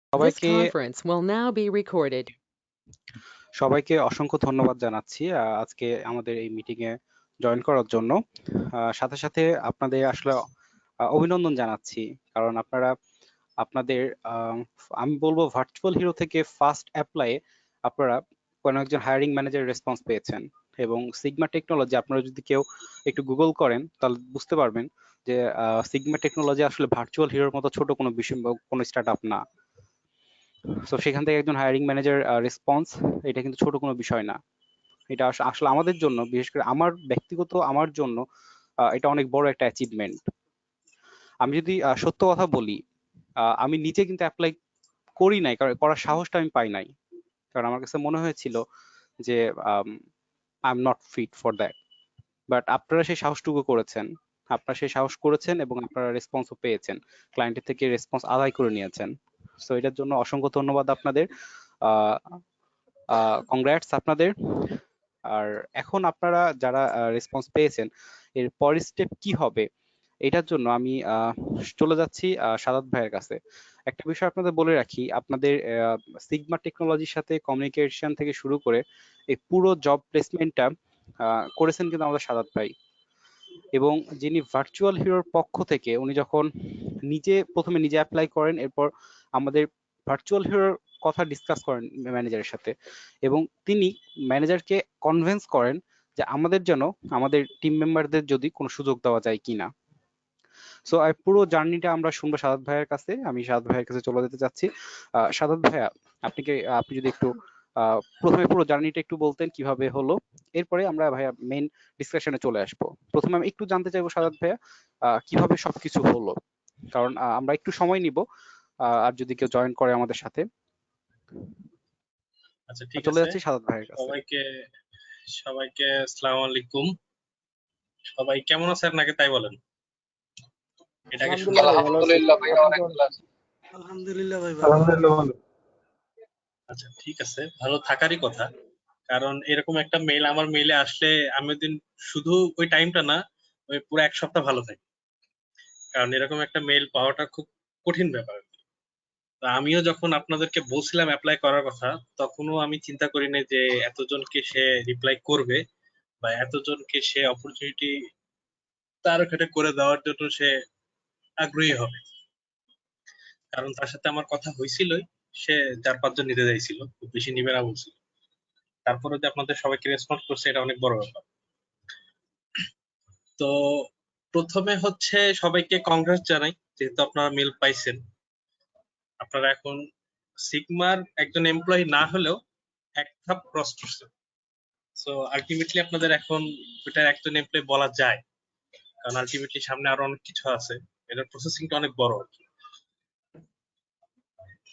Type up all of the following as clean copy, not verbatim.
This সবাইকে conference will now be recorded. সবাইকে অসংখ্য ধন্যবাদ জানাচ্ছি আজকে আমাদের এই মিটিং এ জয়েন করার জন্য। সাথে সাথে আপনাদের আসলে অভিনন্দন জানাচ্ছি, কারণ আপনাদের আমি বলবো ভার্চুয়াল হিরো থেকে ফার্স্ট অ্যাপ্লাই আপনারা কোনো একজন হায়ারিং ম্যানেজার রেসপন্স পেয়েছেন। এবং সিগমা টেকনোলজি আপনারা যদি কেউ একটু গুগল করেন তাহলে বুঝতে পারবেন যে সিগমা টেকনোলজি আসলে ভার্চুয়াল হিরোর মতো ছোট কোনো বিষয় বা কোনো স্টার্ট আপ না। তো সেখান থেকে একজন হায়ারিং ম্যানেজার রেসপন্স, এটা কিন্তু ছোট কোনো বিষয় না। এটা আসলে আমাদের জন্য, বিশেষ করে আমার জন্য এটা অনেক বড় একটা অ্যাচিভমেন্ট। আমি যদি সত্য কথা বলি, আমি নিজে কিন্তু অ্যাপ্লাই করি নাই, কারণ করার সাহসটা আমি পাই নাই। কারণ আমার কাছে মনে হয়েছিল যে I am not fit for that. But আপনারা সেই সাহসটুকু করেছেন, এবং আপনারা রেসপন্সও পেয়েছেন, ক্লায়েন্টের থেকে রেসপন্স আদায় করে নিয়েছেন। সো এটার জন্য অসংখ্য ধন্যবাদ আপনাদের। কংগ্রাটস আপনাদের। আর এখন আপনারা যারা রেসপন্স পেয়েছেন, এর পরের স্টেপ কি হবে এটার জন্য আমি চলে যাচ্ছি সাদাত ভাইয়ের কাছে। একটা বিষয় আপনাদের বলে রাখি, আপনাদের সিগমা টেকনোলজির সাথে কমিউনিকেশন থেকে শুরু করে এই পুরো জব প্লেসমেন্টটা করেছেন কিন্তু আমাদের সাদাত ভাই। এবং যিনি ভার্চুয়াল হিরোর পক্ষ থেকে, উনি যখন প্রথমে নিজে অ্যাপ্লাই করেন, এরপর আমাদের ভার্চুয়াল হিরোর কথা ডিসকাস করেন ম্যানেজারের সাথে, এবং তিনি ম্যানেজারকে কনভিন্স করেন যে আমাদের টিম মেম্বারদের যদি কোনো সুযোগ দেওয়া যায় কিনা। সো পুরো জার্নিটা আমরা শুনবো সাদাত ভাইয়ের কাছে। আমি সাদাত ভাইয়ের কাছে চলে যেতে চাচ্ছি। সাদাত ভাইয়া, আপনি যদি একটু প্রথমে পুরো জার্নিটা একটু বলতেন কিভাবে হলো, এরপরে আমরা ভাইয়া মেইন ডিসকাশনে চলে আসবো। প্রথমে আমি একটু জানতে চাইবো সাদাত ভাইয়া, কিভাবে সবকিছু হলো, কারণ আমরা একটু সময় নিব আর যদি কেউ জয়েন করে আমাদের সাথে। আচ্ছা, ঠিক চলে আছে। যাচ্ছি সাদাত ভাইয়ের কাছে। সবাইকে আসসালামু আলাইকুম। সবাই কেমন আছেন নাকি তাই বলেন। এটাকে আলহামদুলিল্লাহ ভাই, অনেক ভালো আছি। আলহামদুলিল্লাহ ভাই, আলহামদুলিল্লাহ ভালো। আচ্ছা, ঠিক আছে, ভালো থাকারই কথা। কারণ এরকম একটা মেইল আমার মেইলে আসলে আমি দিন শুধু ওই টাইমটা না, ওই পুরো এক সপ্তাহ ভালো থাকি। কারণ এরকম একটা মেইল পাওয়াটা খুব কঠিন ব্যাপার। তো আমিও যখন আপনাদেরকে বলছিলাম অ্যাপ্লাই করার কথা, তখনও আমি চিন্তা করি নাই যে এতজনকে সে রিপ্লাই করবে বা এতজনকে সে অপরচুনিটি তার ক্ষেত্রে করে দেওয়ার জন্য সে আগ্রহী হবে। কারণ তার সাথে আমার কথা হয়েছিলই, সে 4-5 জন নিতে চাইছিল, খুব বেশি নিবে না বলছিল। তারপরে যে আপনাদের সবাইকে রেসপন্স করছে, এটা অনেক বড় ব্যাপার। তো প্রথমে হচ্ছে সবাইকে কংগ্রেস জানাই, যেহেতু আপনারা মেল পাইছেন। আপনারা এখন সিগমার একজন এমপ্লয়ি না হলেও এক ধাপ ক্রস করছেন। সো আলটিমেটলি আপনাদের এখন ওইটা একজন এমপ্লয়ি বলা যায়, কারণ আলটিমেটলি সামনে আরো অনেক কিছু আছে, এটার প্রসেসিংটা অনেক বড় আর কি।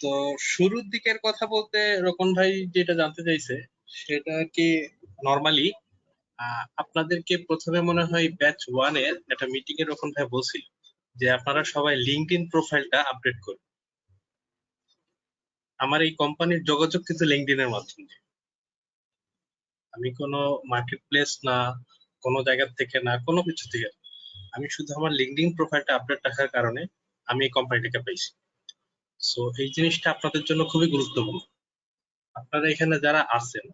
তো শুরুর দিকের কথা বলতে রকন ভাই যেটা জানতে চাইছে, সেটা কি নরমালি আপনাদেরকে প্রথমে মনে হয় ব্যাচ 1 এর একটা মিটিং এ রকন ভাই বলছিল যে আপনারা সবাই লিঙ্কডইন প্রোফাইলটা আপডেট করুন। আমার এই কোম্পানির যোগাযোগ কিন্তু লিঙ্কডইন এর মাধ্যমে। আমি কোনো মার্কেট প্লেস না, কোনো জায়গা থেকে না, কোনো কিছু থেকে। আমি শুধু আমার লিঙ্কডইন প্রোফাইলটা আপডেট রাখার কারণে আমি এই কোম্পানিটাকে পাইছি। সো এই জিনিসটা আপনাদের জন্য খুবই গুরুত্বপূর্ণ। আপনারা এখানে যারা আছেন,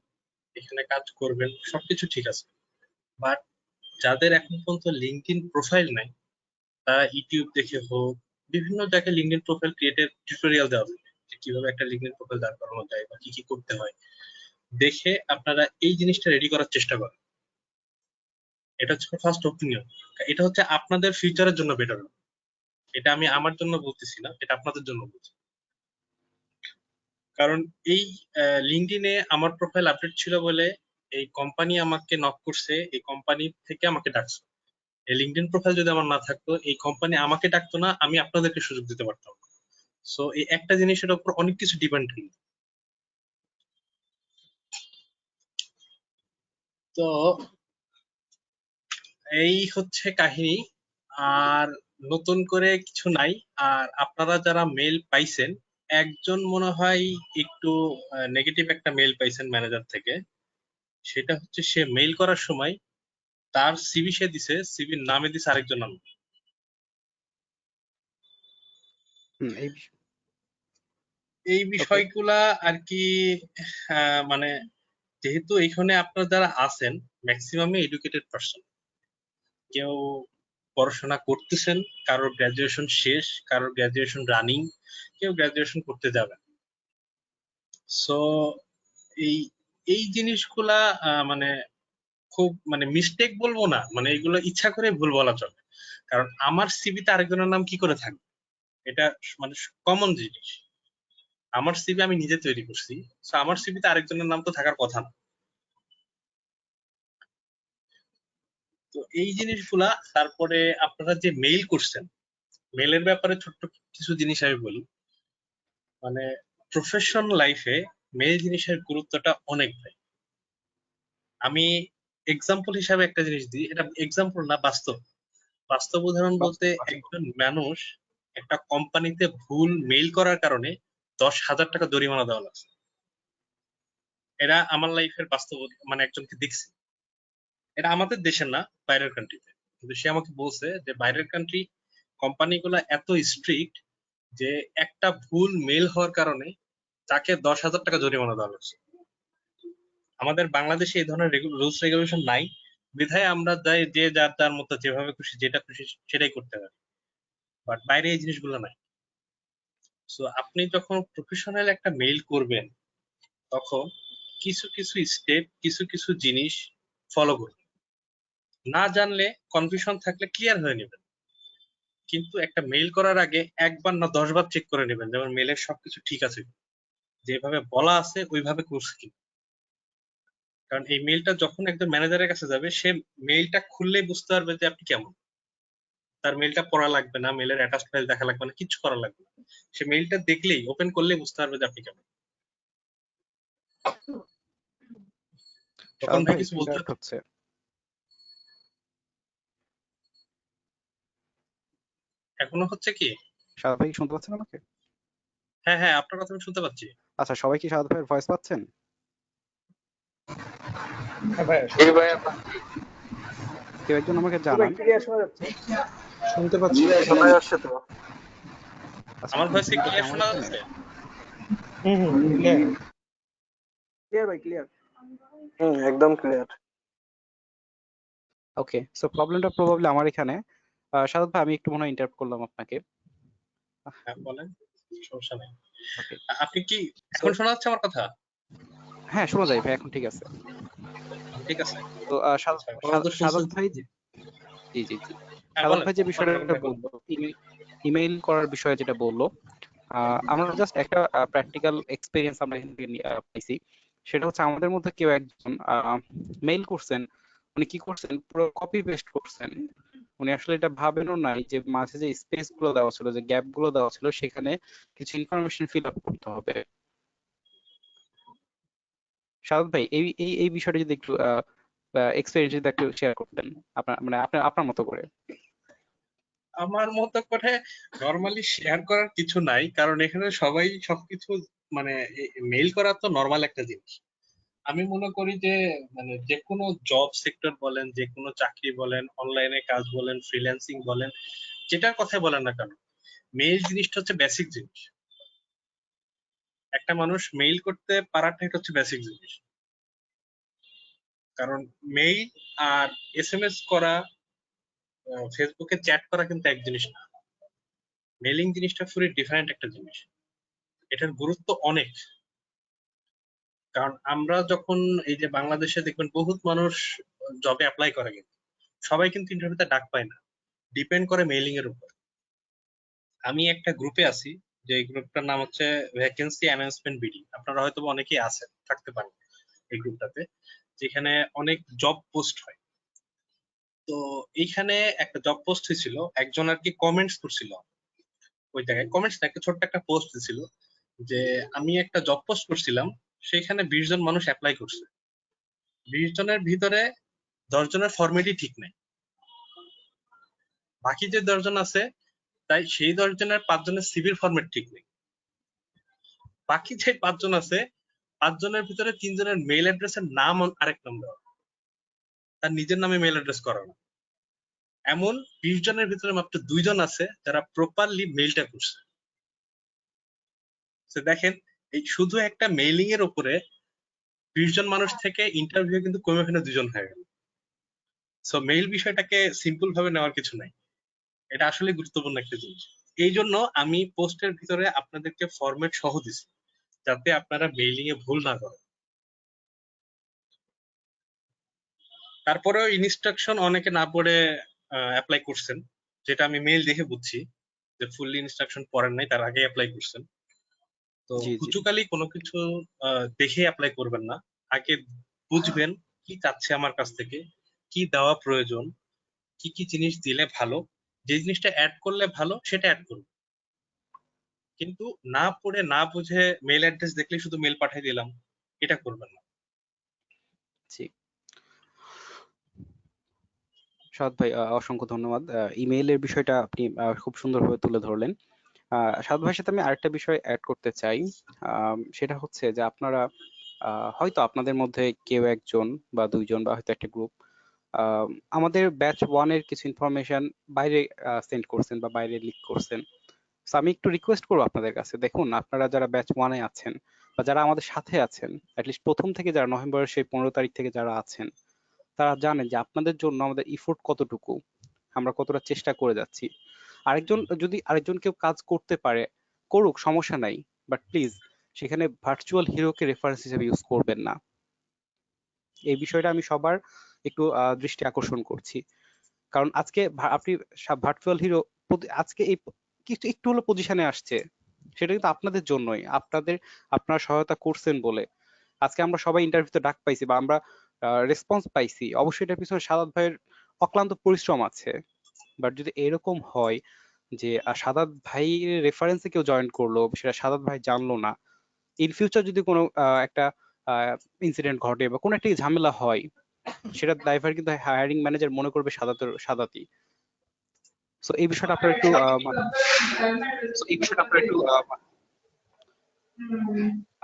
এখানে কাজ করবেন, সবকিছু ঠিক আছে, বাট যাদের এখন পর্যন্ত লিঙ্কডইন প্রোফাইল নাই, তারা ইউটিউব দেখে হোক, বিভিন্ন জায়গায় লিঙ্কডইন প্রোফাইল ক্রিয়েটের টিউটোরিয়াল দেওয়া হবে যে কিভাবে একটা লিঙ্কডইন প্রোফাইল দাঁড় করানো যায় বা কি কি করতে হয়, দেখে আপনারা এই জিনিসটা রেডি করার চেষ্টা করেন। এটা হচ্ছে ফার্স্ট ওপিনিয়ন। এটা হচ্ছে আপনাদের ফিউচারের জন্য বেটার। এটা আমি আমার জন্য বলতেছি না, এটা আপনাদের জন্য বলছি। কারণ এই লিঙ্কডইনে আমার প্রোফাইল আপডেট ছিল বলে এই কোম্পানি আমাকে নক করছে, এই কোম্পানি থেকে আমাকে ডাকছে। এই লিঙ্কডইন প্রোফাইল যদি আমার না থাকতো, এই কোম্পানি আমাকে ডাকতো না, আমি আপনাদেরকে সুযোগ দিতে পারতাম। সো এই একটা জিনিসের উপর অনেক কিছু ডিপেন্ড করে। তো এই হচ্ছে কাহিনী, আর নতুন করে কিছু নাই। আর আপনারা যারা মেল পাইছেন, একজন মনে হয় একটু নেগেটিভ একটা মেল পাইছেন ম্যানেজার থেকে। সেটা হচ্ছে সে মেইল করার সময় তার সিভি সে দিছে, সিভির নামে দিছে আরেকজন নাম। এই এই বিষয়গুলা আর কি মানে যেহেতু এখানে আপনার যারা আছেন ম্যাক্সিমামই এডুকেটেড পারসন, কেউ পড়াশোনা করতেছেন, কারোর গ্রাজুয়েশন শেষ, কারোর গ্রাজুয়েশন রানিং, কেউ গ্রাজুয়েশন করতে যাবে। সো এই এই জিনিসগুলা মানে খুব মানে মিস্টেক বলবো না, মানে এগুলো ইচ্ছা করে ভুল বলা চলে। কারণ আমার সিভিতে আরেকজনের নাম কি করে থাকবে, এটা মানে কমন জিনিস। আমার সিভি আমি নিজে তৈরি করছি, সো আমার সিভিতে আরেকজনের নাম তো থাকার কথা না। তো এই জিনিসগুলা, তারপরে আপনারা যে মেইল করছেন, মেইলের ব্যাপারে ছোট্ট কিছু জিনিস আমি বলি। মানে প্রফেশনাল লাইফে মেইল জিনিসের গুরুত্বটা অনেক ভাই। আমি এক্সাম্পল হিসাবে একটা জিনিস দিই, এটা এক্সাম্পল না, বাস্তব বাস্তব উদাহরণ বলতে, একজন মানুষ একটা কোম্পানিতে ভুল মেইল করার কারণে 10,000 টাকা জরিমানা দেওয়া লাগছে। এটা আমার লাইফের বাস্তব, মানে একজনকে দেখছি। এটা আমাদের দেশের না, বাইরের কান্ট্রিতে। কিন্তু সে আমাকে বলছে যে বাইরের কান্ট্রি কোম্পানিগুলো এত স্ট্রিক্ট যে একটা ভুল মেইল হওয়ার কারণে তাকে 10,000 টাকা জরিমানা দেওয়া লাগছে। আমাদের বাংলাদেশে এই ধরনের রুলস রেগুলেশন নাই, বিধায় আমরা যাই যে যার তার মতো যেভাবে খুশি যেটা খুশি সেটাই করতে পারি। বাট বাইরে এই জিনিসগুলো নাই। সো আপনি যখন প্রফেশনাল একটা মেইল করবেন, তখন কিছু কিছু স্টেপ, কিছু কিছু জিনিস ফলো করবেন। না জানলে, কনফিউশন থাকলে ক্লিয়ার হয়ে নেবেন। কিন্তু একটা মেইল করার আগে একবার না 10 বার চেক করে নেবেন, যেমন মেইলের সবকিছু ঠিক আছে কিনা, যেভাবে বলা আছে ওইভাবে করছে কিনা। কারণ এই মেইলটা যখন একজন ম্যানেজারের কাছে যাবে, সে মেইলটা খুললেই বুঝতে পারবে যে আপনি কেমন। তার মেইলটা পড়া লাগবে না, মেইলের অ্যাটাচড ফাইল দেখা লাগবে না, কিছু করা লাগবে না। সে মেইলটা দেখলেই, ওপেন করলেই বুঝতে পারবে যে আপনি কেমন। তখন সাদ ভাই ভাই কিছু বলতে ইন্টারাপ্ট হচ্ছে। এখনো হচ্ছে কি? সাদ ভাই শুনতে পাচ্ছেন আমাকে? হ্যাঁ হ্যাঁ, আপনার কথা আমি শুনতে পাচ্ছি। আচ্ছা, সবাই কি সাদ ভাইয়ের ভয়েস পাচ্ছেন? হ্যাঁ ভাইয়া এই ভাইয়া কেউ একজন আমাকে তো ভাই জানান। ক্লিয়ার শোনা যাচ্ছে? শুনতে পাচ্ছি। শোনা যাচ্ছে তো। আচ্ছা, আমার ভয়েস কি সমস্যাটা কি ক্লিয়ার আমার শোনা এখানে? যাচ্ছে? ক্লিয়ার। ক্লিয়ার ভাই, ক্লিয়ার। একদম ক্লিয়ার। ওকে, সো প্রবলেমটা প্রবাবলি আমার এখানে। সাদ ভাই, আমি একটু মনে হয় ইন্টারাপ্ট করলাম আপনাকে। হ্যাঁ বলেন, সমস্যা নেই। ওকে, আপনি কি সো এখন শোনা যাচ্ছে আমার কথা? হ্যাঁ, শোনা যায় ভাই, এখন ঠিক আছে। ঠিক আছে। তো আচ্ছা, সাদর সাদাত শুনছেন? ভাই জি জি জি হ্যাঁ সাদাত বলেন ভাই যে বলেন বিষয়টা ভাই, বলেন। বললো, ইমেইল করার বিষয়ে যেটা বললো, আমরা জাস্ট একটা প্র্যাকটিক্যাল এক্সপিরিয়েন্স আমরা এখান থেকে পাইছি। সেটা হচ্ছে, আমাদের মধ্যে কেউ একজন মেইল করছেন, উনি কি করছেন, পুরো কপি পেস্ট করছেন। উনি আসলে এটা ভাবেনও নাই যে মাঝে যে স্পেস গুলো দেওয়া ছিল, যে গ্যাপ গুলো দেওয়া ছিল, সেখানে কিছু ইনফরমেশন ফিল আপ করতে হবে। সাদাত ভাই, এই এই এই বিষয়টা যদি একটু এক্সপিরিয়েন্স যদি একটু শেয়ার করতেন, আপনার মানে আপনার আপনার মতো করে। আমার মতো করে নরমালি শেয়ার করার কিছু নাই, কারণ এখানে সবাই সবকিছু মানে মেইল করা তো নরমাল একটা জিনিস। আমি মনে করি যে মানে যে কোনো জব সেক্টর বলেন, যে কোনো চাকরি বলেন, অনলাইনে কাজ বলেন, ফ্রিল্যান্সিং বলেন, যেটার কথাই বলেন না কেন, মেইল জিনিসটা হচ্ছে বেসিক জিনিস। একটা মানুষ মেইল করতে পারাটা, এটা হচ্ছে বেসিক জিনিস। কারণ মেইল আর এসএমএস করা, ফেসবুকে চ্যাট করা কিন্তু এক জিনিস না। মেইলিং জিনিসটা পুরো ডিফারেন্ট একটা জিনিস, এটার গুরুত্ব অনেক। কারণ আমরা যখন এই যে বাংলাদেশে দেখবেন বহুত মানুষ জবে অ্যাপ্লাই করে, কিন্তু সবাই কিন্তু ইন্টারভিউতে ডাক পায় না, ডিপেন্ড করে মেইলিং এর উপর। আমি একটা গ্রুপে আছি, যে গ্রুপটার নাম হচ্ছে ভ্যাকেন্সি অ্যানাউন্সমেন্ট বিডি। আপনারা হয়তো অনেকেই আছেন, থাকতে পারেন এই গ্রুপটাতে, যেখানে অনেক জব পোস্ট হয়। তো এইখানে একটা জব পোস্ট হয়েছিল, একজন আর কি কমেন্টস করছিল ওই জায়গায়, কমেন্টস না, একটা ছোট্ট একটা পোস্ট দিছিল যে আমি একটা জব পোস্ট করছিলাম, সেখানে 20 জন মানুষ অ্যাপ্লাই করছে, 20 জনের ভিতরে 10 জনের ফর্মেটই ঠিক নেই। বাকি যে 10 জন আছে, তাই সেই 10 জনের 5 জনের সিভির ফর্মেট ঠিক নেই। বাকি যে 5 জন আছে, 5 জনের ভিতরে 3 জনের মেইল অ্যাড্রেসের নাম আরেক নাম দেওয়া, তার নিজের নামে মেইল অ্যাড্রেস করানো। এমন 20 জনের ভিতরে মাত্র 2 জন আছে যারা প্রপারলি মেইলটা করছে। তো দেখেন এই শুধু একটা মেইলিং এর উপরে 20 জন মানুষ থেকে ইন্টারভিউ কিন্তু কমে ওখানে 2 জন হয়ে গেল। সো মেইল বিষয়টাকে সিম্পল ভাবে নেওয়ার কিছু নাই, এটা আসলে গুরুত্বপূর্ণ একটা জিনিস। এই জন্য আমি পোস্টের ভিতরে আপনাদেরকে ফরম্যাট সহ দিছি, যাতে আপনারা মেইলিং এ ভুল না করেন। তারপরেও ইনস্ট্রাকশন অনেকে না পড়ে অ্যাপ্লাই করছেন, যেটা আমি মেইল দেখে বুঝছি যে ফুললি ইনস্ট্রাকশন পড়েন নাই, তার আগে অ্যাপ্লাই করছেন। তো জি জি হুচুকালি কোনো কিছু দেখে অ্যাপ্লাই করবেন না, আগে বুঝবেন কি চাচ্ছে আমার কাছ থেকে, কি দেওয়া প্রয়োজন, কি কি জিনিস দিলে ভালো, যে জিনিসটা অ্যাড করলে ভালো সেটা অ্যাড করুন। কিন্তু না পড়ে না বুঝে মেল অ্যাড্রেস দেখলে শুধু মেল পাঠিয়ে দিলাম, এটা করবেন না। জি। সাদ ভাই অসংখ্য ধন্যবাদ। ইমেইলের বিষয়টা আপনি খুব সুন্দরভাবে তুলে ধরলেন। সাদ ভাইয়ের সাথে আমি আরেকটা বিষয় অ্যাড করতে চাই। সেটা হচ্ছে যে আপনারা হয়তো আপনাদের মধ্যে কেউ একজন বা দুইজন বা হয়তো একটা গ্রুপ আমাদের ব্যাচ 1 এর কিছু ইনফরমেশন বাইরে সেন্ড করছেন বা বাইরে লিক করছেন। So, আমি একটু রিকোয়েস্ট করবো আপনাদের কাছে, দেখুন আপনারা যারা ব্যাচ 1 এ আছেন বা যারা আমাদের সাথে আছেন, অ্যাটলিস্ট প্রথম থেকে যারা নভেম্বরের সেই 15 তারিখ থেকে যারা আছেন, তারা জানেন যে আপনাদের জন্য আমাদের ইফোর্ট কতটুকু, আমরা কতটা চেষ্টা করে যাচ্ছি। আরেকজন যদি আরেকজন কেউ কাজ করতে পারে করুক, সমস্যা নাই, বাট প্লিজ সেখানে ভার্চুয়াল হিরোকে রেফারেন্স হিসেবে ইউজ করবেন না। এই বিষয়টা আমি সবার একটু দৃষ্টি আকর্ষণ করছি, কারণ আজকে আপনি ভার্চুয়াল হিরো আজকে এই কিছু একটু হলো পজিশনে আসছে, সেটা কিন্তু আপনাদের জন্যই, আপনারা সহায়তা করছেন বলে আজকে আমরা সবাই ইন্টারভিউতে ডাক পাইছি বা আমরা রেসপন্স পাইছি। অবশ্যই এটার পিছনে সাদাত ভাইয়ের অক্লান্ত পরিশ্রম আছে। বাট যদি এরকম হয় যে সাদাত ভাই রেফারেন্সে কেউ জয়েন করলো, সেটা সাদাত ভাই জানলো না, ইন ফিউচার যদি কোনো একটা ইনসিডেন্ট ঘটে বা কোনো একটা ঝামেলা হয়, সেটা দায়ভার কিন্তু হায়ারিং ম্যানেজার মনে করবে সাদাতই। সো এই বিষয়টা আপনারা একটু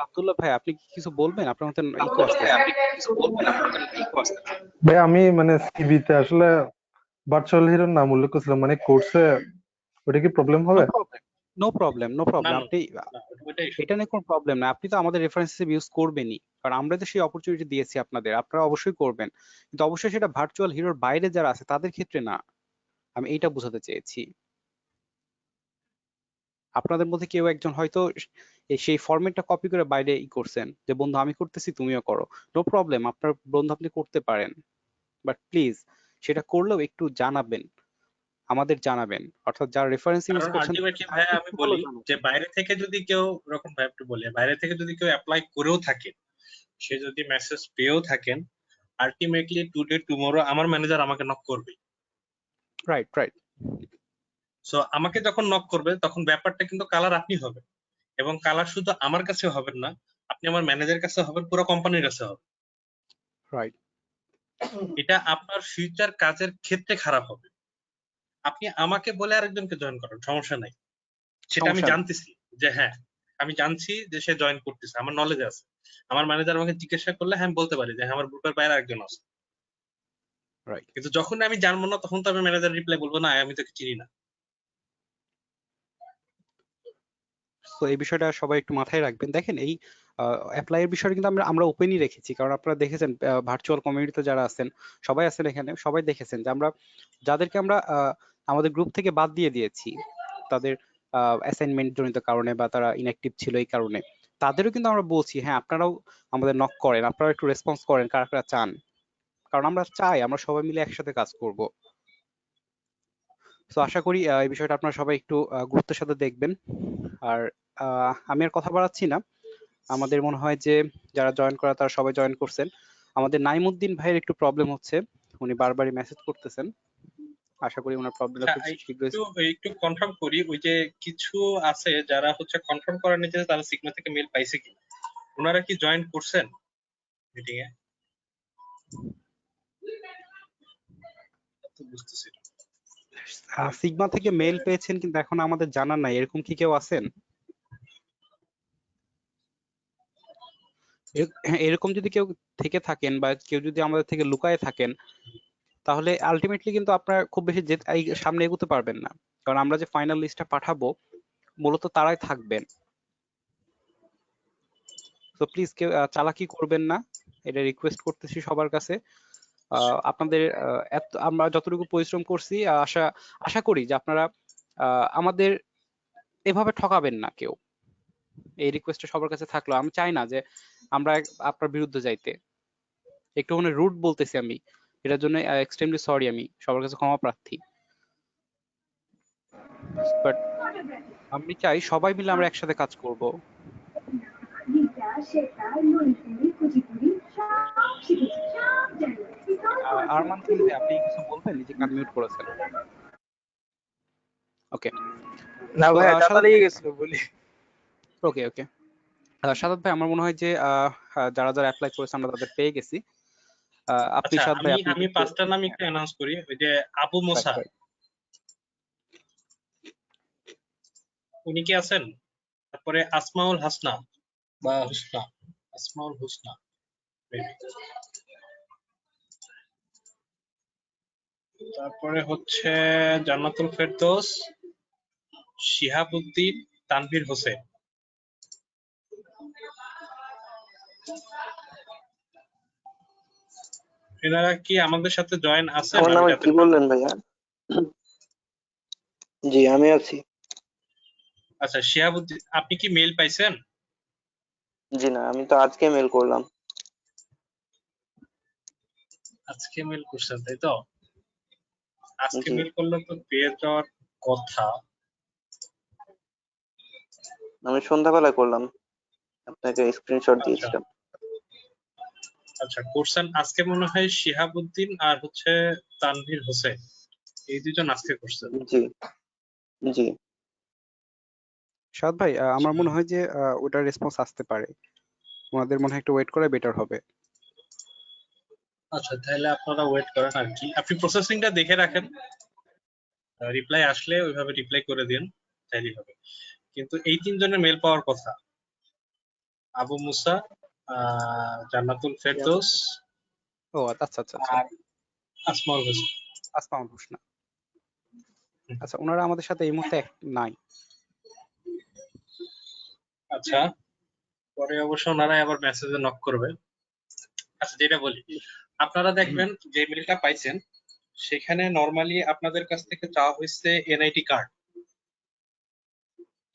আব্দুল্লাহ ভাই, আপনি কি কিছু বলবেন? আপনার মতন ইকো আসতেছে। ভাই আমি মানে সিভিতে আসলে ভার্চুয়াল হিরোর নাম উল্লেখ করছিলাম, মানে কোর্সে ওটা কি প্রবলেম নো হবে? প্রবলেম, নো প্রবলেম, নো না প্রবলেম। না আপনি না, ওইটাই এটা নিয়ে কোনো প্রবলেম না, আপনি তো আমাদের রেফারেন্স হিসেবে ইউজ করবেনই, কারণ আমরা তো সেই অপরচুনিটি দিয়েছি আপনাদের, আপনারা অবশ্যই করবেন। কিন্তু অবশ্যই সেটা ভার্চুয়াল হিরোর বাইরে যারা আছে তাদের ক্ষেত্রে না, আমি এইটা বোঝাতে চেয়েছি। আপনাদের মধ্যে কেউ একজন হয়তো সেই ফরম্যাটটা কপি করে বাইরে করছেন যে বন্ধু আমি করতেছি তুমিও করো, নো প্রবলেম, আপনার বন্ধু আপনি করতে পারেন, বাট প্লিজ সেটা করলেও একটু জানাবেন, আমাদের জানাবেন, অর্থাৎ যারা রেফারেন্স ইউজ কারণ করছেন আলটিমেটলি ভাইয়া আমি একটু বলি হলেও যে জানাবেন। বাইরে থেকে যদি কেউ, এরকম ভাই একটু বলি, বাইরে থেকে যদি কেউ অ্যাপ্লাই করেও থাকে, সে যদি মেসেজ পেয়েও থাকেন, আলটিমেটলি টুডে টুমরো আমার ম্যানেজার আমাকে নক করবে। Right right. সো আমাকে যখন নক করবে তখন ব্যাপারটা কিন্তু কালার আপনি হবেন, এবং কালার শুধু আমার কাছে হবেন না, আপনি আমার ম্যানেজারের কাছে হবেন, পুরো কোম্পানির কাছে হবে। রাইট। এটা আপনার ফিউচার কাজের ক্ষেত্রে খারাপ হবে। আপনি আমাকে বলে আরেকজনকে জয়েন করেন, সমস্যা নাই, সেটা আমি সমস্যা নেই। জানতেছি যে হ্যাঁ, আমি জানছি যে সে জয়েন করতেছে, আমার নলেজ আছে। আমার ম্যানেজার আমাকে জিজ্ঞাসা করলে হ্যাঁ আমি বলতে পারি যে হ্যাঁ আমার গ্রুপের বাইরে একজন আছে। রাইট। কিন্তু যখন আমি জানবো না তখন তো আমি ম্যানেজার রিপ্লাই বলবো না আমি তোকে চিনি না। তো এই বিষয়টা সবাই একটু মাথায় রাখবেন। দেখেন এই অ্যাপ্লাই এর বিষয়টা কিন্তু আমরা আমরা ওপেনই রেখেছি, কারণ আপনারা দেখেছেন ভার্চুয়াল কমিউনিটিতে যারা আছেন সবাই আছেন এখানে, সবাই দেখেছেন যে আমরা যাদেরকে আমরা আমাদের গ্রুপ থেকে বাদ দিয়ে দিয়েছি তাদের অ্যাসাইনমেন্ট জনিত কারণে বা তারা ইনঅ্যাক্টিভ ছিল এই কারণে, তাদেরও কিন্তু আমরা বলছি হ্যাঁ আপনারাও আমাদের নক করেন, আপনারা একটু রেসপন্স করেন কারা কারা চান, কারণ আমরা চাই আমরা সবাই মিলে একসাথে কাজ করব। তো আশা করি এই বিষয়টা আপনারা সবাই একটু গুরুত্বের সাথে দেখবেন। আর আমি আর কথা বাড়াচ্ছি না, আমাদের মনে হয় যে যারা জয়েন করা তারা সবাই জয়েন করছেন। আমাদের নাইমুদ্দিন ভাইয়ের একটু প্রবলেম হচ্ছে, উনি বারবারই মেসেজ করতেছেন, আশা করি ওনার প্রবলেমটা আচ্ছা, খুব শীঘ্রই। একটু একটু কনফার্ম করি, ওই যে কিছু আছে যারা হচ্ছে কনফার্ম করার নিচে তারা সিগমা থেকে মেল পাইছে কি, ওনারা কি জয়েন করছেন মিটিং এ? তো বুঝতেছি না। সিগমা থেকে মেল পেয়েছেন কিন্তু এখন আমাদের জানা নাই, এরকম কি কেউ আছেন? এরকম যদি কেউ থেকে থাকেন বা কেউ যদি আমাদের থেকে লুকায়ে থাকেন, তাহলে আলটিমেটলি কিন্তু আপনারা খুব বেশি সামনে এগোতে পারবেন না, কারণ আমরা যে ফাইনাল লিস্টটা পাঠাবো মূলত তারাই থাকবেন। তো প্লিজ কেউ চালাকি করবেন না, এটা রিকোয়েস্ট করতেছি সবার কাছে। আপনাদের আমরা যতটুকু পরিশ্রম করছি, আশা আশা করি যে আপনারা আমাদের এভাবে ঠকাবেন না কেউ। এই রিকোয়েস্টটা সবার কাছে থাকলো। আমি চাই না যে আমরা আপনার বিরুদ্ধে যাইতে। একটু মানে রুড বলতেছি আমি, এটার জন্য এক্সট্রিমলি সরি, আমি সবার কাছে ক্ষমা প্রার্থী। বাট আমি চাই সবাই মিলে আমরা একসাথে কাজ করব। আরমান খান ভাই, আপনি কিছু বলবেন? নিজেকে আনমিউট করেছেন। ওকে, না তো ভাই, ডাটা সাদাত লেগে ভাই, গেছিল বলি। ওকে ওকে, সাদাত ভাই, আমার মনে হয় যে যারা যারা অ্যাপ্লাই করেছে আমরা তাদের পেয়ে গেছি। আপনি আচ্ছা, সাদাত ভাই, আপনি আমি একটু, পাঁচটার নাম একটু অ্যানাউন্স করি। ওই যে আবু রাইট মোসা, রাইট, উনি কি আছেন? তারপরে আসমাউল হাসনা বা হুসনা, আসমাউল হুসনা maybe। তারপরে হচ্ছে জান্নাতুল ফেরদৌস, শিহাবুদ্দিন, তানভীর হোসেন। এনারা কি আমাদের সাথে জয়েন আছেন? আমার আমি নামে যাতে কি বললেন ভাইয়া? জি আমি আছি। আচ্ছা, শিহাবুদ্দিন, আপনি কি মেল পাইছেন? জি না, আমি তো আজকে মেল করলাম। আজকে মেল করছেন তাই তো? আজকে জি মেল করলে তো পেয়ে যাওয়ার কথা। আমি সন্ধ্যাবেলায় করলাম, আপনাকে স্ক্রিনশট আচ্ছা দিয়েছিলাম। আচ্ছা, করছেন আজকে মনে হয় শিহাবুদ্দিন আর হচ্ছে তানভীর হোসেন, এই দুজন আজকে করছেন। জি জি সাদাত ভাই, আমার মনে হয় যে ওটার রেসপন্স আসতে পারে। ওনাদের মনে হয় একটু ওয়েট করে বেটার হবে। আচ্ছা, তাহলে আপনারা ওয়েট করেন আর কি, আপনি প্রসেসিংটা দেখে রাখেন, রিপ্লাই আসলে ওইভাবে রিপ্লাই করে দিন, তাইলেই হবে। কিন্তু এই তিনজনের মেল পাওয়ার কথা, আবু মুসা, জান্নাতুল ফেরদৌস ও আচ্ছা আচ্ছা আচ্ছা, আর আসমাউল হোসেন। আসমাউল হোসনা। আচ্ছা, ওনারা আমাদের সাথে এই মুহূর্তে নাই। আচ্ছা, পরে অবশ্য ওনারা আবার মেসেজে নক করবে। আচ্ছা, যেটা বলি, আপনারা দেখবেন যে মেলটা পাইছেন সেখানে নরমালি আপনাদের কাছ থেকে চাওয়া হয়েছে এনআইডি কার্ড।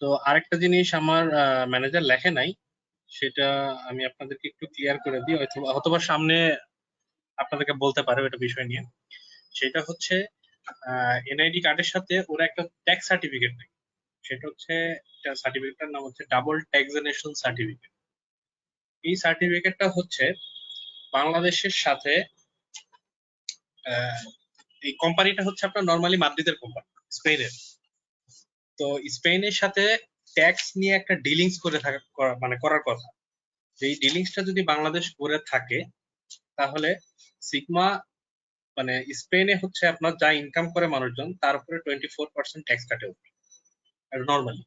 তো আরেকটা জিনিস আমার ম্যানেজার লেখে নাই, সেটা আমি আপনাদেরকে একটু ক্লিয়ার করে দিই, অথবা সামনে আপনাদেরকে বলতে পারে এটা বিষয় নিয়ে। সেটা হচ্ছে এনআইডি কার্ডের সাথে ওরা একটা ট্যাক্স সার্টিফিকেট দেয়। সেটা হচ্ছে, সার্টিফিকেটটার নাম হচ্ছে ডাবল ট্যাক্সেশন সার্টিফিকেট। এই সার্টিফিকেটটা হচ্ছে বাংলাদেশের সাথে, এই কোম্পানিটা হচ্ছে আপনার নরমালি মাদ্রিদের কোম্পানি, স্পেনের। তো স্পেনের সাথে ট্যাক্স নিয়ে একটা ডিলিংস করে থাকা, মানে করার কথা। এই ডিলিংসটা যদি বাংলাদেশ করে থাকে তাহলে সিগমা, মানে স্পেনে হচ্ছে আপনার যা ইনকাম করে মানুষজন তার উপরে 24% ট্যাক্স কাটে নর্মালি।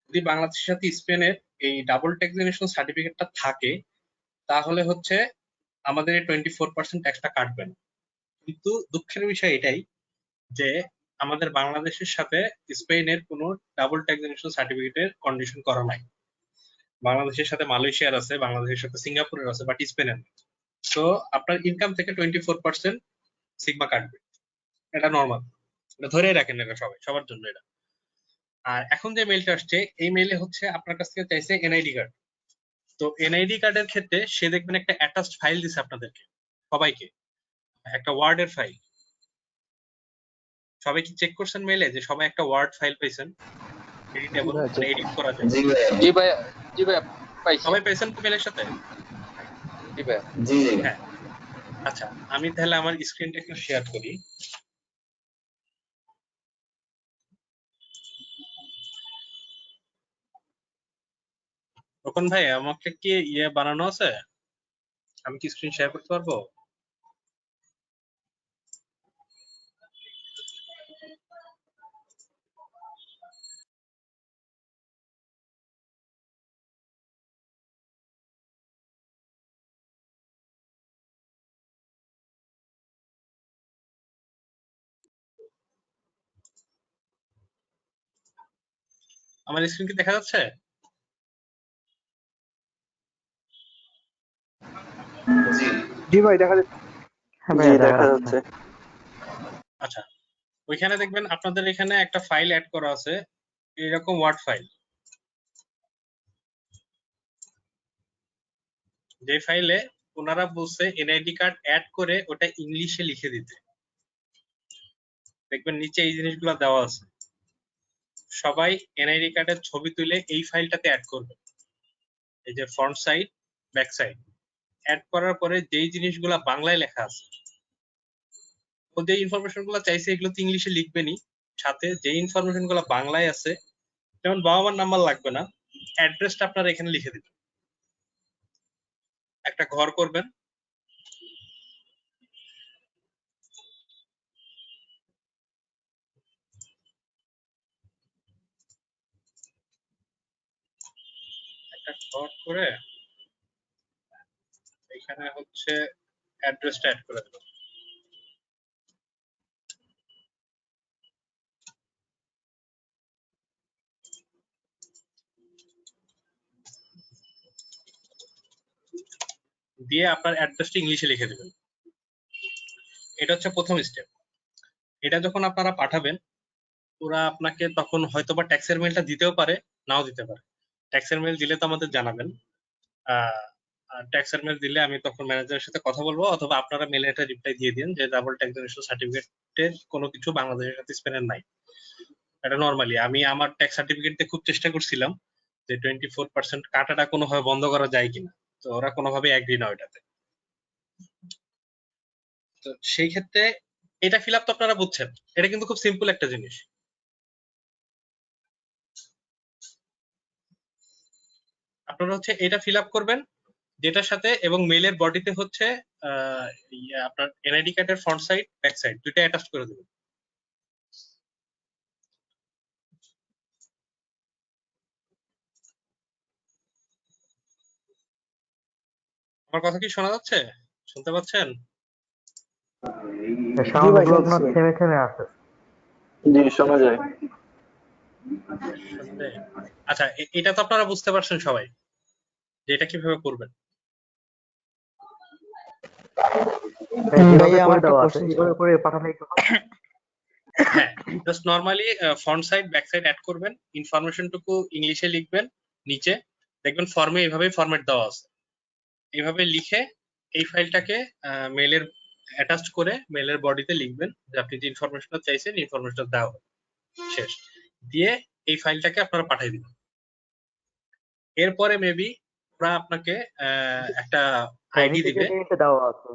যদি বাংলাদেশের সাথে স্পেনের এই ডাবল ট্যাক্সেশন সার্টিফিকেটটা থাকে তাহলে হচ্ছে আমাদের 24% ট্যাক্সটা কাটবে না। কিন্তু দুঃখের বিষয় এটাই যে আমাদের বাংলাদেশের সাথে স্পেনের কোনো ডাবল ট্যাক্সেশন সার্টিফিকেটের কন্ডিশন করা নাই। বাংলাদেশের সাথে মালয়েশিয়ার আছে, বাংলাদেশের সাথে সিঙ্গাপুরের আছে, বাট স্পেনের নেই। তো আপনার ইনকাম থেকে 24% সিগমা কাটবে, এটা নর্মাল, এটা ধরে রাখেন, এটা সবাই সবার জন্য এটা। আর এখন যে মেইলটা আসছে, এই মেইলে হচ্ছে আপনার কাছ থেকে চাইছে এনআইডি কার্ড। তো এনআইডি কার্ডের ক্ষেত্রে সে দেখবেন একটা অ্যাটাচড ফাইল দিছে আপনাদেরকে সবাইকে, একটা ওয়ার্ডের ফাইল। সবাই কি চেক করছেন মেইলে যে সবাই একটা ওয়ার্ড ফাইল পাইছেন, এডিটেবল, মানে এডিট করা যায়? জি ভাইয়া, জি ভাইয়া, পাইছি। সবাই পাইছেন তো মেইলের সাথে? জি ভাইয়া। হ্যাঁ, আচ্ছা, আমি তাহলে আমার স্ক্রিনটা একটু শেয়ার করি। তখন ভাই আমাকে কি ইয়ে বানানো আছে? আমি কি স্ক্রিন শেয়ার করতে পারবো? আমার স্ক্রিন কি দেখা যাচ্ছে? জি ভাই দেখা যাচ্ছে। হ্যাঁ জি ভাইয়া দেখা দেখা যাচ্ছে। যাচ্ছে। আচ্ছা, ওইখানে দেখবেন আপনাদের এখানে একটা ফাইল অ্যাড করা আছে, এরকম ওয়ার্ড ফাইল। যে ফাইলে ওনারা বলছে এনআইডি কার্ড অ্যাড করে ওটা ইংলিশে লিখে দিতে। দেখবেন নিচে এই জিনিসগুলো দেওয়া আছে। সবাই এনআইডি কার্ডের ছবি তুলে এই ফাইলটাতে অ্যাড করবে। এই যে front side, back side add করার পরে যেই জিনিসগুলো বাংলায় লেখা আছে, ও যে ইনফরমেশন গুলো চাইছে এগুলো তো ইংলিশে লিখবেনই, সাথে যে ইনফরমেশন গুলো বাংলায় আছে, যেমন বাবা মার নাম্বার লাগবে না, অ্যাড্রেসটা আপনারা এখানে লিখে দিবেন। একটা ঘর করবেন, একটা ঘর করে এখানে হচ্ছে অ্যাড্রেসটা অ্যাড করে দেবেন। দিয়ে আপনার অ্যাড্রেসটা ইংলিশে লিখে দেবেন। এটা হচ্ছে প্রথম স্টেপ। এটা যখন আপনারা পাঠাবেন, ওরা আপনাকে তখন হয়তোবা ট্যাক্সের মেলটা দিতেও পারে, নাও দিতে পারে। ট্যাক্সের মেল দিলে তো আমাদের জানাবেন। ট্যাক্সের মেল দিলে আমি তখন ম্যানেজারের সাথে কথা বলবো, অথবা আপনারা মেলে একটা রিপ্লাই দিয়ে দিন যে ডাবল ট্যাক্সেশন সার্টিফিকেটের কোনো কিছু বাংলাদেশের সাথে স্পেনের নাই। এটা নরমালি আমি আমার ট্যাক্স সার্টিফিকেট দিয়ে খুব চেষ্টা করছিলাম যে 24% কাটাটা কোনোভাবে বন্ধ করা যায় কিনা, তো ওরা কোনোভাবে অ্যাগ্রি না ওইটাতে। তো সেই ক্ষেত্রে এটা ফিল আপ তো আপনারা বুঝছেন, এটা কিন্তু খুব সিম্পল একটা জিনিস। আপনারা হচ্ছে এটা ফিল আপ করবেন যেটার সাথে, এবং মেইলের বডিতে হচ্ছে আপনার এনআইডি কার্ডের ফ্রন্ট সাইড ব্যাক সাইড দুইটা অ্যাটাচ করে দেবেন। আমার কথা কি শোনা যাচ্ছে? শুনতে পাচ্ছেন? জি ভাই সাউন্ডগুলো আপনার শুনতেছি ভাই। থেমে থেমে আসে। জি শোনা যায়। শুনতে? আচ্ছা, এটা তো আপনারা বুঝতে পারছেন সবাই যে এটা কিভাবে করবেন। যেভাবে করে দেওয়া আছে এইভাবে করে পাঠালে একটু হয়। হ্যাঁ, just normally front side back side add করবেন, ইনফরমেশনটুকু ইংলিশে লিখবেন, নিচে দেখবেন ফর্মে এইভাবেই ফরম্যাট দেওয়া আছে। এইভাবে লিখে এই ফাইলটাকে মেলের অ্যাটাচ করে মেলের বডিতে লিখবেন যে আপনি যে ইনফরমেশনটা চাইছেন ইনফরমেশনটা দেওয়া হবে। শেষ। দিয়ে এই ফাইলটাকে আপনারা পাঠিয়ে দিবেন। এরপরে মেবি ওরা আপনাকে একটা আইডি নিচে যে দিবে। মেইলটা দেওয়া আছে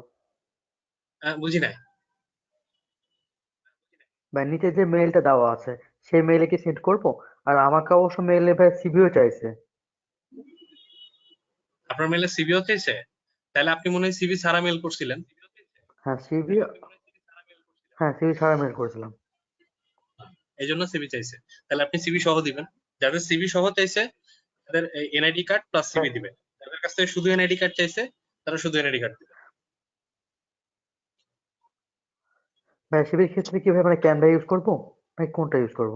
বুঝি নাই। বা নিচে যে মেইলটা দেওয়া আছে সেই মেইলে কি সেন্ড করব? আর আমাকে অবশ্য মেইলে ভাই সিভিও চাইছে। আপনার মেলে সিভিও চাইছে? তাহলে আপনি মনে হয় সিভি ছাড়া মেল করছিলেন। হ্যাঁ সিভি, হ্যাঁ সিভি ছাড়া মেইল করেছিলাম। এই জন্য সিভি চাইছে। তাহলে আপনি সিভি সহ দিবেন। যাদের সিভি সহ চাইছে তাদের এনআইডি কার্ড প্লাস সিভি দিবেন। যাদের কাছ থেকে শুধু এনআইডি কার্ড চাইছে তারা শুধু এনআইডি কার্ড দিবেন। ভাই সিভির ক্ষেত্রে কি ভাই মানে ক্যানভা ইউজ করব? ভাই কোনটা ইউজ করব?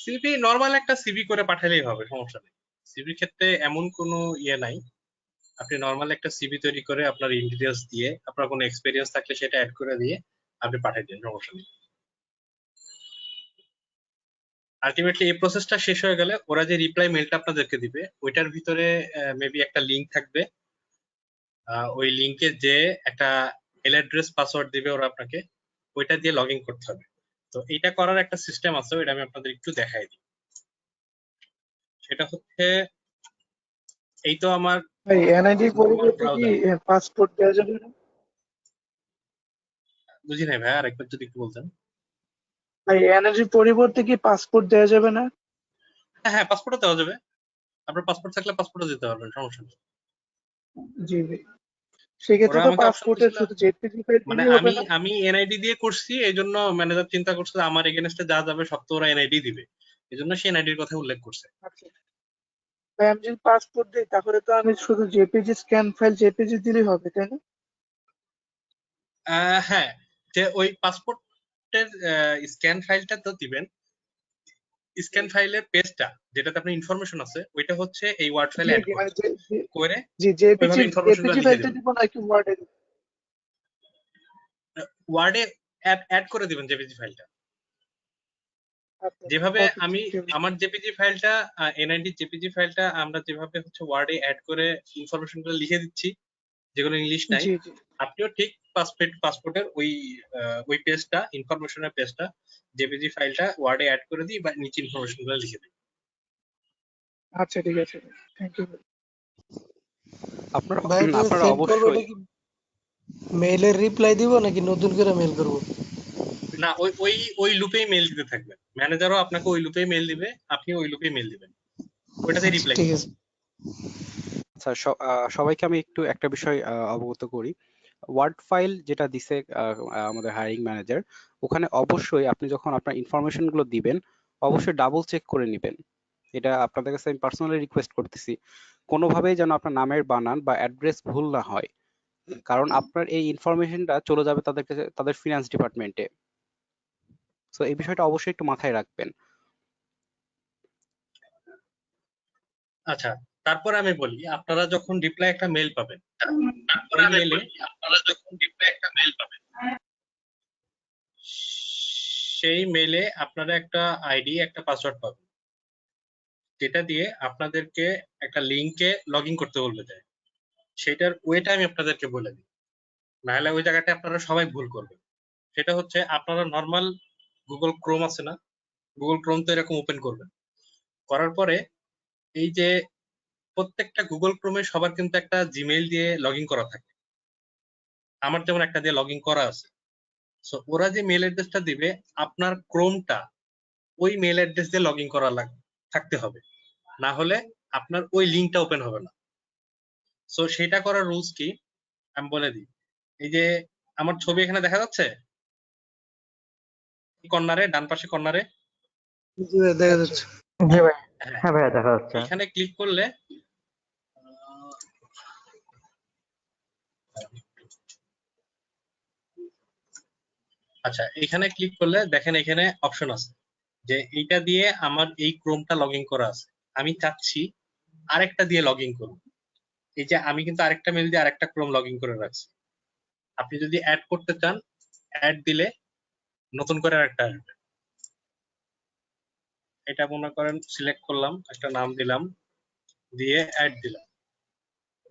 সিভি নরমাল একটা সিভি করে পাঠালেই হবে, সমস্যা নেই। সিভির ক্ষেত্রে এমন কোনো ইয়ে নাই। আপনি নরমাল একটা সিভি তৈরি করে আপনার ডিটেইলস দিয়ে, আপনার কোনো এক্সপেরিয়েন্স থাকলে সেটা অ্যাড করে দিয়ে আপনি পাঠিয়ে দিন, সমস্যা নেই। আলটিমেটলি এই প্রসেসটা শেষ হয়ে গেলে ওরা যে রিপ্লাই মেলটা আপনাদেরকে দিবে ওইটার ভিতরে মেবি একটা লিংক থাকবে। ওই লিংকে যে একটা মেল অ্যাড্রেস পাসওয়ার্ড দিবে ওরা আপনাকে, ওইটা দিয়ে লগ ইন করতে হবে। তো এটা করার একটা সিস্টেম আছে, ওইটা আমি আপনাদের একটু দেখাই দিই। সেটা হচ্ছে এই তো আমার ভাই এনআইডি নরমাল পরিবর্তে কি ব্রাউজার। পাসপোর্ট দেওয়া যাবে না? বুঝি নাই ভাই, আরেকবার যদি একটু বলতেন। ভাই এনআইডি পরিবর্তে কি পাসপোর্ট দেওয়া যাবে না? হ্যাঁ হ্যাঁ, পাসপোর্টও দেওয়া যাবে। আপনার পাসপোর্ট থাকলে পাসপোর্টও দিতে পারবেন, সমস্যা নেই। জি ভাই। সেক্ষেত্রে ওরা তো আমাকে অপশন পাসপোর্টের দিছিল, শুধু জেপিজি ফাইল মানে দিলেই হবে আমি না? আমি এনআইডি দিয়ে করছি, এই জন্য ম্যানেজার চিন্তা করছে যে আমার এগেনস্টে যা যাবে সব তো ওরা এনআইডি দিবে, এই জন্য সে এনআইডির কথা উল্লেখ করছে। আচ্ছা ভাই, আমি যদি পাসপোর্ট দিই তাহলে তো আমি শুধু জেপিজি স্ক্যান ফাইল জেপিজি দিলেই হবে, তাই না? হ্যাঁ, যে ওই পাসপোর্টের স্ক্যান ফাইলটা তো দিবেন, স্ক্যান ফাইলের পেজটা যেটাতে আপনার ইনফরমেশন আছে ওইটা হচ্ছে এই ওয়ার্ড ফাইলে জি অ্যাড জি মানে করে জি ওইভাবে ইনফরমেশনগুলো লিখে ফাইলটা দিবেন। দিব নাকি ওয়ার্ডে? ওয়ার্ডে অ্যাড করে দিবেন জেপিজি ফাইলটা। আচ্ছা যেভাবে ওকে আমি আমার জেপিজি ফাইলটা এনআইডি জেপিজি ফাইলটা আমরা যেভাবে হচ্ছে ওয়ার্ডে অ্যাড করে ইনফরমেশনগুলো লিখে দিচ্ছি যেগুলো ইংলিশ নাই, জি জি আপনিও ঠিক পাসপোর্টের ওই পেজটা ইনফরমেশনের পেজটা জেপিজি ফাইলটা ওয়ার্ডে অ্যাড করে দিই বা নিচে ইনফরমেশনগুলো লিখে দিই। আচ্ছা ঠিক আছে, থ্যাংক ইউ। আপনারা ভাই এটা আপনারা সেন্ড করবো, অবশ্যই এটা কি মেইলের রিপ্লাই দিব নাকি নতুন করে মেইল করব? না, ওই লুপেই মেল দিতে থাকবেন। ম্যানেজারও আপনাকে ওই লুপেই মেল দিবে, আপনি ওই লুপেই মেল দিবেন, ওইটাতে আচ্ছা, রিপ্লাই ঠিক করবেন। আছে। আচ্ছা সবাইকে আমি একটু একটা বিষয় অবগত করি। ওয়ার্ড ফাইল যেটা দিছে আমাদের হায়ারিং ম্যানেজার, ওখানে অবশ্যই আপনি যখন আপনার ইনফরমেশন গুলো দিবেন অবশ্যই ডাবল চেক করে নেবেন। এটা আপনাদের কাছে আমি পার্সোনালি রিকোয়েস্ট করতেছি, কোনোভাবেই যেন আপনার নামের বানান বা অ্যাড্রেস ভুল না হয়, কারণ আপনার এই ইনফরমেশনটা চলে যাবে তাদের কাছে, তাদের ফিনান্স ডিপার্টমেন্টে। সো এই বিষয়টা অবশ্যই একটু মাথায় রাখবেন। আচ্ছা, তারপরে আমি বলি আপনারা যখন রিপ্লাই একটা মেল পাবেন, ওই মেলে সেই মেলে আপনারা একটা আইডি একটা পাসওয়ার্ড পাবেন, যেটা দিয়ে আপনাদেরকে একটা লিংকে লগ ইন করতে বলবে যায়। সেটার ওয়েটা আমি আপনাদেরকে বলে দিই, নাহলে ওই জায়গাটা আপনারা সবাই ভুল করবেন। সেটা হচ্ছে আপনারা নর্মাল গুগল ক্রোম আছে না, গুগল ক্রোম তো এরকম ওপেন করবেন, করার পরে এই যে প্রত্যেকটা গুগল ক্রোমে সবার কিন্তু একটা জিমেইল দিয়ে লগ ইন করা থাকে, আমার যেমন একটা দিয়ে লগ ইন করা আছে। সো ওরা যে মেল অ্যাড্রেসটা দিবে আপনার ক্রোমটা ওই মেল অ্যাড্রেস দিয়ে লগ ইন করা থাকতে হবে, না হলে আপনার ওই লিঙ্কটা ওপেন হবে না। সো সেটা করার রুলস কি আমি বলে দিই। এই যে আমার ছবি এখানে দেখা যাচ্ছে কর্নারে, ডান পাশে কর্নারে, জি ভাই, দেখা যাচ্ছে। জি ভাই, হ্যাঁ, হ্যাঁ ভাইয়া দেখা যাচ্ছে। এখানে ক্লিক করলে আচ্ছা, এখানে ক্লিক করলে দেখেন এখানে অপশন আছে যে এইটা দিয়ে আমার এই ক্রোমটা লগ ইন করা আছে, আমি চাচ্ছি আরেকটা দিয়ে লগ ইন করব। এই যে আমি কিন্তু আরেকটা মেল দিয়ে আরেকটা ক্রোম লগ ইন করে রাখছি। আপনি যদি অ্যাড করতে চান, অ্যাড দিলে নতুন করে আরেকটা আসবে। এটা মনে করেন সিলেক্ট করলাম, একটা নাম দিলাম, দিয়ে অ্যাড দিলাম,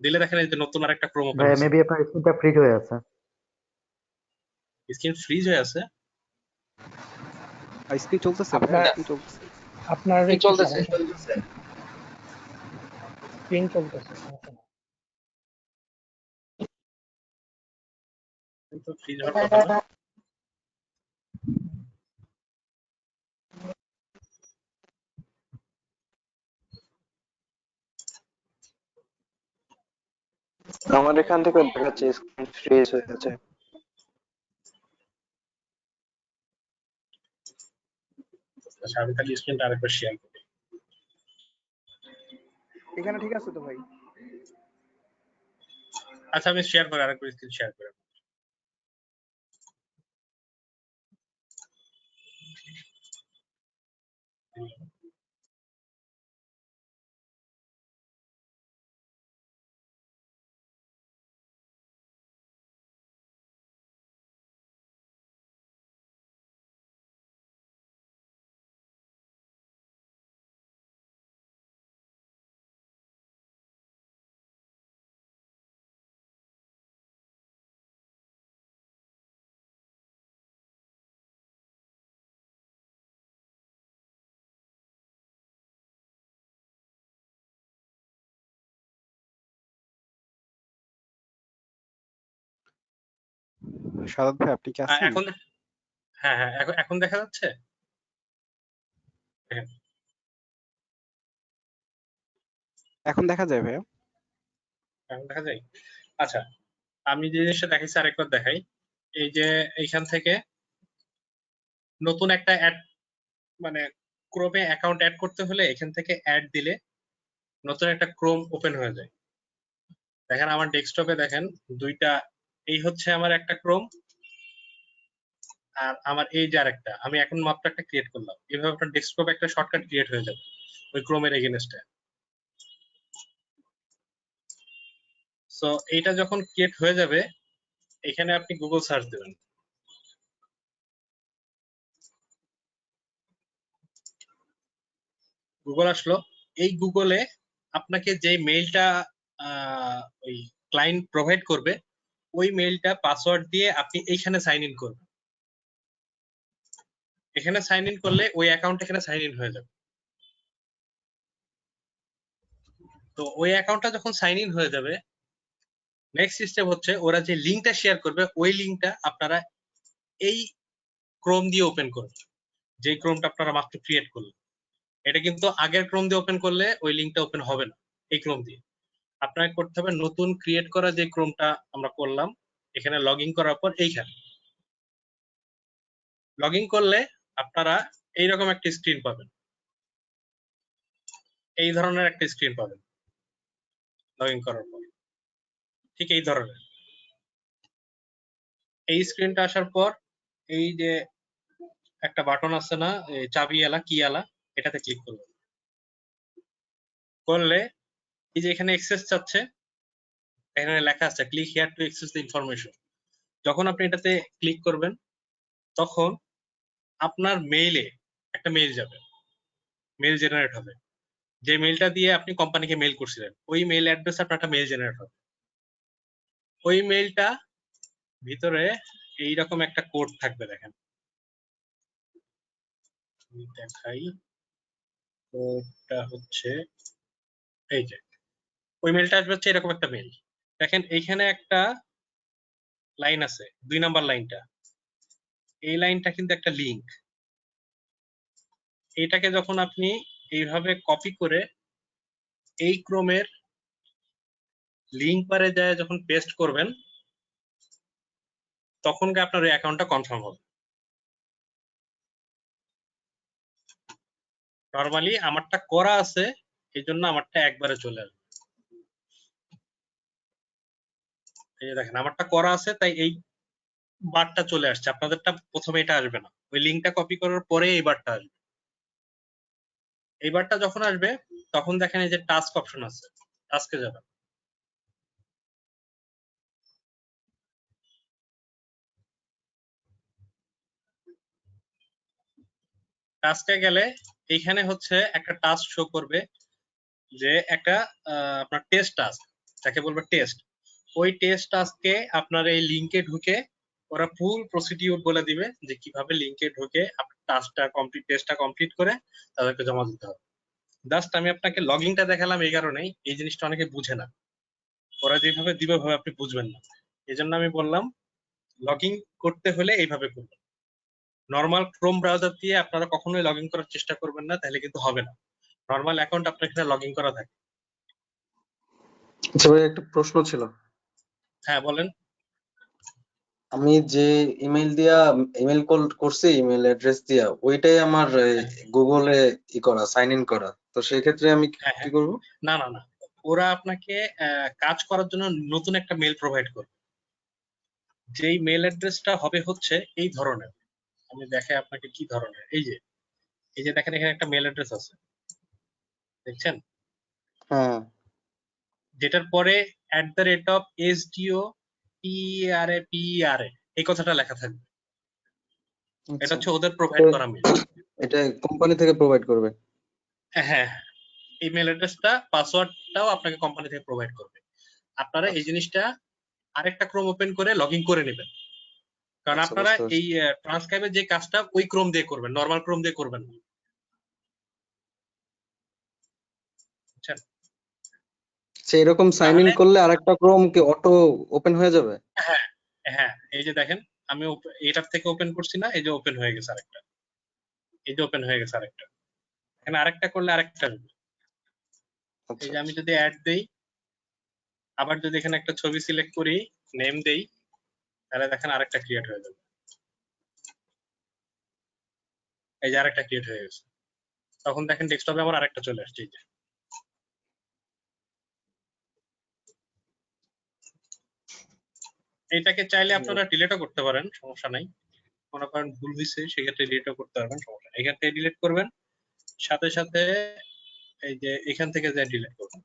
দিলে দেখেন এই যে নতুন আরেকটা ক্রোম ওপেন ভাইয়া হয়েছে। মেবি আপনার স্ক্রিনটা ফ্রিজ হয়ে আছে। স্ক্রিন ফ্রিজ হয়ে আছে। স্ক্রিন চলতেছে ভাই, আপনার স্ক্রিন চলতেছে। আপনার কি একটু চলতেছে? সমস্যা, স্ক্রিন চলতেছে, সমস্যা না। কিন্তু ফ্রিজ হওয়ার কথা না। আমার এখান থেকে দেখাচ্ছে স্ক্রিন ফ্রিজ হয়ে গেছে। আচ্ছা, আমি তাহলে স্ক্রিনটা আরেকবার শেয়ার করি। এখানে ঠিক আছে তো ভাই? আচ্ছা, আমি শেয়ার করে আরেকবার স্ক্রিন শেয়ার করে। সাদাত ভাই আপনি কি আছেন? এখন হ্যাঁ হ্যাঁ, এখন দেখা যাচ্ছে। দেখেন, এখন দেখা যায় ভাইয়া? এখন দেখা যায়। আচ্ছা, আমি যে জিনিসটা দেখাইছি আরেকবার দেখাই। এই যে এইখান থেকে নতুন একটা অ্যাড, মানে ক্রোমে অ্যাকাউন্ট অ্যাড করতে হলে এখান থেকে অ্যাড দিলে নতুন একটা ক্রোম ওপেন হয়ে যায়। দেখেন আমার ডেস্কটপে দেখেন দুইটা, এই হচ্ছে আমার একটা ক্রোম, আর আমার এই যে আরেকটা, আমি এখন মাত্র একটা ক্রিয়েট করলাম, এভাবে আপনার ডেস্কটপে একটা শর্টকাট ক্রিয়েট হয়ে যাবে ওই ক্রোমের এগেনস্টে। সো এইটা যখন ক্রিয়েট হয়ে যাবে, এখানে আপনি গুগল সার্চ দেবেন। গুগল আসলো, এই গুগলে আপনাকে যে মেইলটা ওই ক্লায়েন্ট প্রোভাইড করবে, ওই মেইলটা পাসওয়ার্ড দিয়ে আপনি এইখানে সাইন ইন করবেন। এখানে সাইন ইন করলে ওই অ্যাকাউন্ট এখানে সাইন ইন হয়ে যাবে। তো ওই অ্যাকাউন্টটা যখন সাইন ইন হয়ে যাবে, নেক্সট স্টেপ হচ্ছে ওরা যে লিঙ্কটা শেয়ার করবে, ওই লিঙ্কটা আপনারা এই ক্রোম দিয়ে ওপেন করবেন, যে ক্রোমটা আপনারা মাত্র ক্রিয়েট করলেন। এটা কিন্তু আগের ক্রোম দিয়ে ওপেন করলে ওই লিঙ্কটা ওপেন হবে না। এই ক্রোম দিয়ে আপনাকে করতে হবে নতুন ক্রিয়েট করা যে ক্রোমটা আমরা করলাম, এখানে লগ ইন করার পর এইখানে লগ ইন করলে আপনারা এইরকম একটা স্ক্রিন পাবেন, এই ধরনের একটা স্ক্রিন পাবেন লগ ইন করার পর, ঠিক এই ধরনের। এই স্ক্রিনটা আসার পর এই যে একটা বাটন আছে না, চাবিওয়ালা কিওয়ালা, এটাতে ক্লিক করবেন। করলে এই যে এখানে অ্যাক্সেস চাচ্ছে, এখানে লেখা আছে click here to access the information. যখন আপনি এটাতে ক্লিক করবেন, তখন আপনার মেইলে একটা মেইল যাবে, মেইল জেনারেট হবে। যে মেইলটা দিয়ে আপনি কোম্পানিকে মেইল করছিলেন, ওই মেইল অ্যাড্রেসে আপনার একটা মেইল জেনারেট হবে। ওই মেইলটা ভিতরে এইরকম একটা কোড থাকবে, দেখেন আমি দেখাই। কোডটা হচ্ছে এই যে, ওই মেইলটা আসবে হচ্ছে এরকম একটা মেইল। দেখেন এইখানে একটা লাইন আছে, 2 নাম্বার লাইনটা, এই লাইনটা কিন্তু একটা লিংক। এটাকে যখন আপনি এইভাবে কপি করে এই ক্রোমের লিংক বারে যায় যখন পেস্ট করবেন, তখন আপনার ওই অ্যাকাউন্টটা কনফার্ম হবে। নরমালি আমারটা করা আছে, এই জন্য আমারটা একবারে চলে আসবে। এই যে দেখেন আমারটা করা আছে, তাই এই বারটা চলে আসছে। আপনাদেরটা প্রথমে এটা আসবে না, ওই লিংকটা কপি করার পরে এই বারটা আসবে। এই বারটা যখন আসবে, তখন দেখেন এই যে টাস্ক অপশন আছে, টাস্কে যাবেন। টাস্কে গেলে এইখানে হচ্ছে একটা টাস্ক শো করবে, যে একটা আপনার টেস্ট টাস্ক, যাকে বলবে টেস্ট। ওই টেস্ট টাস্কে আপনার এই লিংকে ঢুকে ওরা ফুল প্রসিডিউর বলে দিবে যে কিভাবে লিংকে ঢুকে আপনার টেস্টটা কমপ্লিট করে তাদেরকে জমা দিতে হবে। জাস্ট আমি আপনাকে লগইনটা দেখালাম এই কারণেই, এই জিনিসটা অনেকে বুঝে না, ওরা যেভাবে দিবে ভাবে আপনি বুঝবেন না। এই জন্য আমি বললাম লগ ইন করতে হলে এইভাবে করবেন। নর্মাল ক্রোম ব্রাউজার দিয়ে আপনারা কখনোই লগ ইন করার চেষ্টা করবেন না, তাহলে কিন্তু হবে না। নর্মাল অ্যাকাউন্ট আপনার এখানে লগ ইন করা থাকে। আচ্ছা ভাই, একটা প্রশ্ন ছিল। হ্যাঁ বলেন। আমি যে ইমেল দিয়া ইমেল কল করছি, ইমেল অ্যাড্রেস দিয়া, ওইটাই আমার গুগলে করা, সাইন ইন করা। তো সেই ক্ষেত্রে আমি হ্যাঁ কি হ্যাঁ, করব? না না না, ওরা আপনাকে কাজ করার জন্য নতুন একটা মেল প্রোভাইড করবে। যেই মেল অ্যাড্রেসটা হবে হচ্ছে এই ধরনের, আমি দেখাই আপনাকে কি ধরনের। এই যে দেখেন এখানে একটা মেল অ্যাড্রেস আছে, দেখছেন, হ্যাঁ। যেটার পরে @SDO এই কথাটা লেখা থাকবে। এটা আচ্ছা, হচ্ছে ওদের প্রোভাইড করা মেল। এটা কোম্পানি থেকে প্রোভাইড করবে? হ্যাঁ, এই মেল অ্যাড্রেসটা, পাসওয়ার্ডটাও আপনাকে কোম্পানি থেকে প্রোভাইড করবে। আপনারা এই আচ্ছা জিনিসটা আরেকটা ক্রোম ওপেন করে লগ ইন করে নেবেন, কারণ আচ্ছা, আপনারা বুঝতে পারছি। এই ট্রান্সক্রাইবের যে কাজটা ওই ক্রোম দিয়ে করবেন, নরমাল ক্রোম দিয়ে করবেন না, বুঝছেন? আচ্ছা, এরকম সাইন ইন তাহলে করলে আরেকটা ক্রোম কি অটো ওপেন হয়ে যাবে? হ্যাঁ হ্যাঁ, এই যে দেখেন আমি এটার থেকে ওপেন করছি না, এই যে ওপেন হয়ে গেছে আরেকটা, এই যে ওপেন হয়ে গেছে আরেকটা, এখানে আরেকটা করলে আরেকটা আসবে। আচ্ছা এই যে আমি আচ্ছা। যদি অ্যাড দেই, আবার যদি এখানে একটা ছবি সিলেক্ট করি, নেম দেই, তাহলে দেখেন আরেকটা ক্রিয়েট হয়ে যাবে। এই যে আরেকটা ক্রিয়েট হয়ে গেছে, তখন দেখেন ডেস্কটপে আমার আরেকটা চলে আসছে। এই যে এটাকে চাইলে আপনারা ডিলিটও করতে পারেন, সমস্যা নাই। মনে করেন ভুল হয়েছে সেক্ষেত্রে ডিলিটও করতে পারবেন, সমস্যা নেই। এখান থেকে ডিলিট করবেন, সাথে সাথে এই যে এখান থেকে যা ডিলিট করবেন,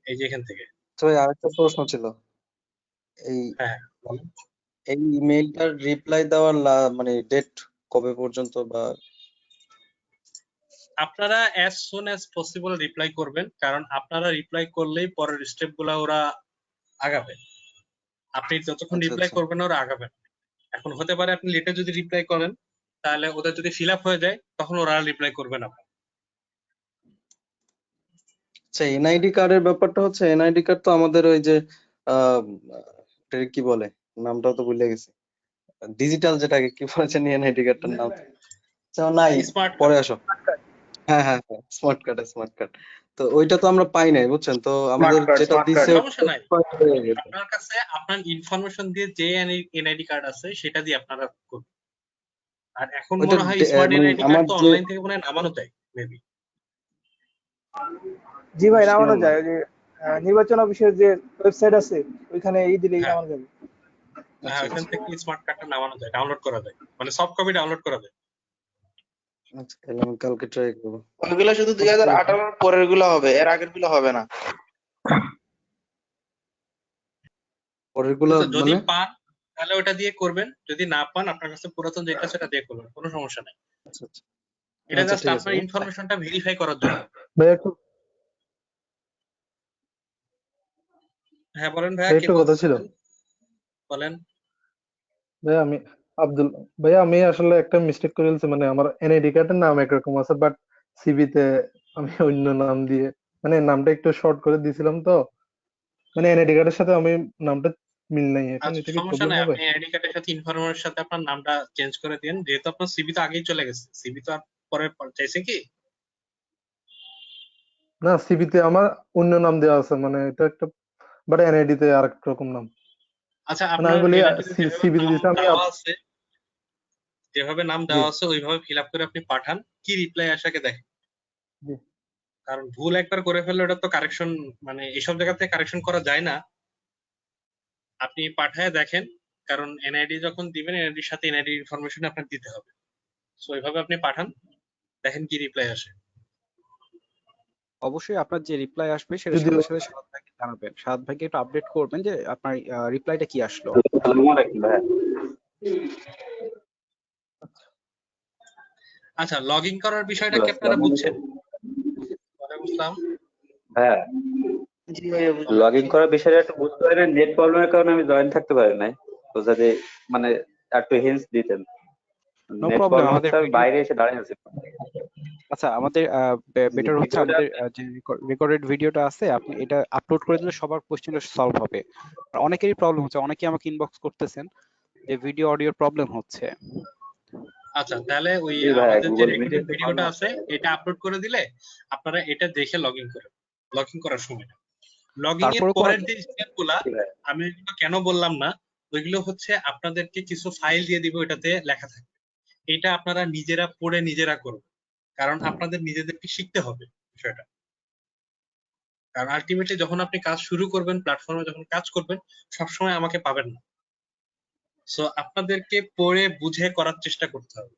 এই যে এখান থেকে। তো ভাই আরেকটা প্রশ্ন ছিল, এই হ্যাঁ বলেন। এই ইমেইলটার রিপ্লাই দেওয়ার মানে ডেট কবে পর্যন্ত, বা আপনারা as soon as possible reply করবেন, কারণ আপনারা রিপ্লাই করলেই পরের স্টেপ গুলা ওরা আগাবে। আপনি যতক্ষণ আচ্ছা রিপ্লাই আচ্ছা করবেন না ওরা আগাবে না। এখন হতে পারে আপনি লেটে যদি রিপ্লাই করেন তাহলে ওদের যদি ফিল আপ হয়ে যায় তখন ওরা রিপ্লাই করবে না। আচ্ছা, এনআইডি কার্ডের ব্যাপারটা হচ্ছে, এনআইডি কার্ড তো আমাদের ওই যে আহ এটাকে কি বলে, নামটাও তো ভুলে গেছি, ডিজিটাল যেটাকে কি বলেছেন, এনআইডি কার্ডটার নাম আচ্ছা নাই, স্মার্ট পরে আসো। হ্যাঁ হ্যাঁ হ্যাঁ, স্মার্ট কার্ড, স্মার্ট কার্ড। তো ওইটা তো আমরা পাই নাই, বুঝছেন, তো আমাদের যেটা দিছে সমস্যা নাই, আপনার কাছে আপনার ইনফরমেশন দিয়ে যে এনআইডি কার্ড আছে সেটা দিয়ে আপনারা করবেন। আর এখন ওইটা মনে হয় স্মার্ট মানে এনআইডি আমার কার্ড তো যে অনলাইন থেকে মনে হয় নামানো যায় মেবি। জি ভাই, নামানো শিওর না। যায়। ওই যে নির্বাচন অফিসের যে ওয়েবসাইট আছে ওইখানে দিলেই হ্যাঁ নামানো যাবে। হ্যাঁ, আচ্ছা ওইখান আচ্ছা থেকে স্মার্ট কার্ডটা নামানো যায়, ডাউনলোড করা যায়, মানে সফট কপি ডাউনলোড করা যায়। আচ্ছা, তাহলে আমি কালকে ট্রাই করবো। ওইগুলা শুধু 2018 পরের গুলা হবে, এর আগের গুলা হবে না। পরের গুলা বুঝছো? যদি মানে পান তাহলে ওটা দিয়ে করবেন, যদি না পান আপনার কাছে পুরাতন যেটা সেটা দিয়ে করবেন, কোনো সমস্যা নাই। আচ্ছা আচ্ছা এটা আচ্ছা, জাস্ট ঠিক আছে আপনার ভাই। ইনফরমেশনটা ভেরিফাই করার জন্য। ভাই একটু হ্যাঁ বলেন ভাইয়া, ভাই কি একটা কথা ছিল। বলতেছিলেন বলেন। ভাই আমি আব্দুল, ভাই আমি আসলে একটা মিস্টেক করে ফেলছি, মানে আমার এনআইডি কার্ডের নাম একরকম আছে, বাট সিভিতে আমি অন্য নাম দিয়ে, মানে নামটা একটু শর্ট করে দিয়েছিলাম, তো মানে এনআইডি কার্ডের সাথে আমি নামটা মিল নাই, এখন আচ্ছা এটা কি সমস্যা প্রবলেম নাই, হবে? আপনি আইডি কার্ডের সাথে ইনফরমেশনের সাথে আপনার নামটা চেঞ্জ করে দিন, যেহেতু আপনার সিভি তো আগেই চলে গেছে, সিভি তো আর পরে চাইছে কি। না, সিভিতে আমার অন্য নাম দেওয়া আছে, মানে এটা একটা, বাট এনআইডি তে আরেক রকম নাম। আচ্ছা মানে আমি আপনার বলি এনআইডি যেভাবে সিভিতে নাম দিতে আমি দেওয়া আছে, যেভাবে নাম জি দেওয়া আছে ওইভাবে ফিল আপ করে আপনি পাঠান, কি রিপ্লাই আসাকে দেখেন। জি কারণ ভুল একবার করে ফেললে ওটা তো কারেকশন, মানে এসব জায়গা থেকে কারেকশন করা যায় না। আপনি পাঠায় দেখেন, কারণ এনআইডি যখন দিবেন এনআইডির সাথে এনআইডি ইনফরমেশন আপনার দিতে হবে। সো এইভাবে আপনি পাঠান, দেখেন কি রিপ্লাই আসে। অবশ্যই আপনার যে রিপ্লাই আসবে সেটা যদিও সাথে সাথে সাদ ভাইকে জানাবেন, সাদ ভাইকে একটু আপডেট করবেন যে আপনার রিপ্লাইটা কি আসলো। আচ্ছা, লগ ইন করার বিষয়টা কি আপনারা বুঝছেন? ওয়ালাইকুম আসসালাম। হ্যাঁ, জি ভাইয়া বুঝতে লগ ইন পারছি। করার বিষয়টা একটু বুঝতে পারি না, নেট প্রবলেমের কারণে আমি জয়েন থাকতে পারি নাই। তো যদি মানে একটু হিন্টস দিতেন। নো নেট প্রবলেম, প্রবলেম আমাদের হচ্ছে, আমি ভিডিও, বাইরে এসে দাঁড়িয়ে আছি। আচ্ছা আমাদের বেটার হচ্ছে ভিডিওটা আমাদের যে রেকর্ডেড ভিডিওটা আছে আপনি এটা আপলোড করে দিলে সবার কোশ্চেনটা সলভ হবে। আর অনেকেরই প্রবলেম হচ্ছে, অনেকেই আমাকে ইনবক্স করতেছেন যে ভিডিও অডিওর প্রবলেম হচ্ছে। আচ্ছা তাহলে ওই জি ভাইয়া, আমাদের যে গুগল মিটে রেকর্ডেড তো ভিডিওটা প্রবলেম আছে হচ্ছে। এটা আপলোড করে দিলে আপনারা এটা দেখে লগ ইন করেন, লগ ইন করার সময়। লগ ইন এর তারপরে কোনো, পরের যে স্টেপগুলা জি ভাইয়া। আমি ওইগুলো কেন বললাম না, ওইগুলো হচ্ছে আপনাদেরকে কিছু ফাইল দিয়ে দিব, এটাতে লেখা থাকবে, এটা আপনারা নিজেরা পড়ে নিজেরা করবেন, কারণ আপনাদের নিজেদেরকে শিখতে হবে বিষয়টা। কারণ আলটিমেটলি যখন আপনি কাজ শুরু করবেন, প্ল্যাটফর্মে যখন কাজ করবেন, সবসময় আমাকে পাবেন না। সো আপনাদেরকে পড়ে বুঝে করার চেষ্টা করতে হবে।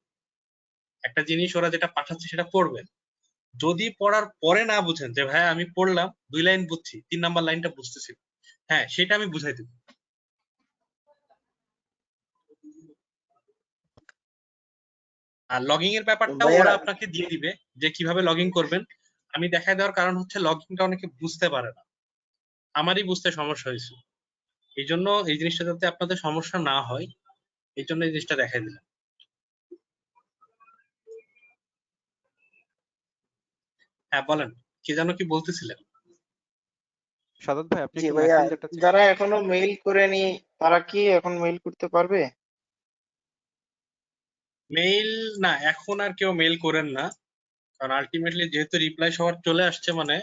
একটা জিনিস ওরা যেটা পাঠাচ্ছে সেটা পড়বেন, যদি পড়ার পরে না বুঝেন যে ভাই আমি পড়লাম 2 লাইন বুঝছি, 3 নাম্বার লাইনটা বুঝতেছি না, হ্যাঁ সেটা আমি বুঝাই দেব। আর লগইন এর ব্যাপারটা ভাইয়া ওরা আপনাকে দিয়ে দিবে যে কিভাবে লগইন করবেন। আমি দেখাই দেওয়ার কারণ হচ্ছে লগইনটা অনেকে বুঝতে পারে না, আমারই বুঝতে সমস্যা হয়েছে, এই জন্য এই জিনিসটা যাতে আপনাদের সমস্যা না হয় এই জন্য এই জিনিসটা দেখাই দিলাম। হ্যাঁ বলেন, কে যেন কি বলতেছিলেন? সাদাত ভাই আপনি জি একটু ভাইয়া, মেসেঞ্জারটা চেক যারা করবেন। এখনো মেইল করেনি তারা কি এখন মেইল করতে পারবে? মেইল না, এখন আর কেউ মেইল করেন না, কারণ আলটিমেটলি যেহেতু রিপ্লাই সবার চলে আসছে, মানে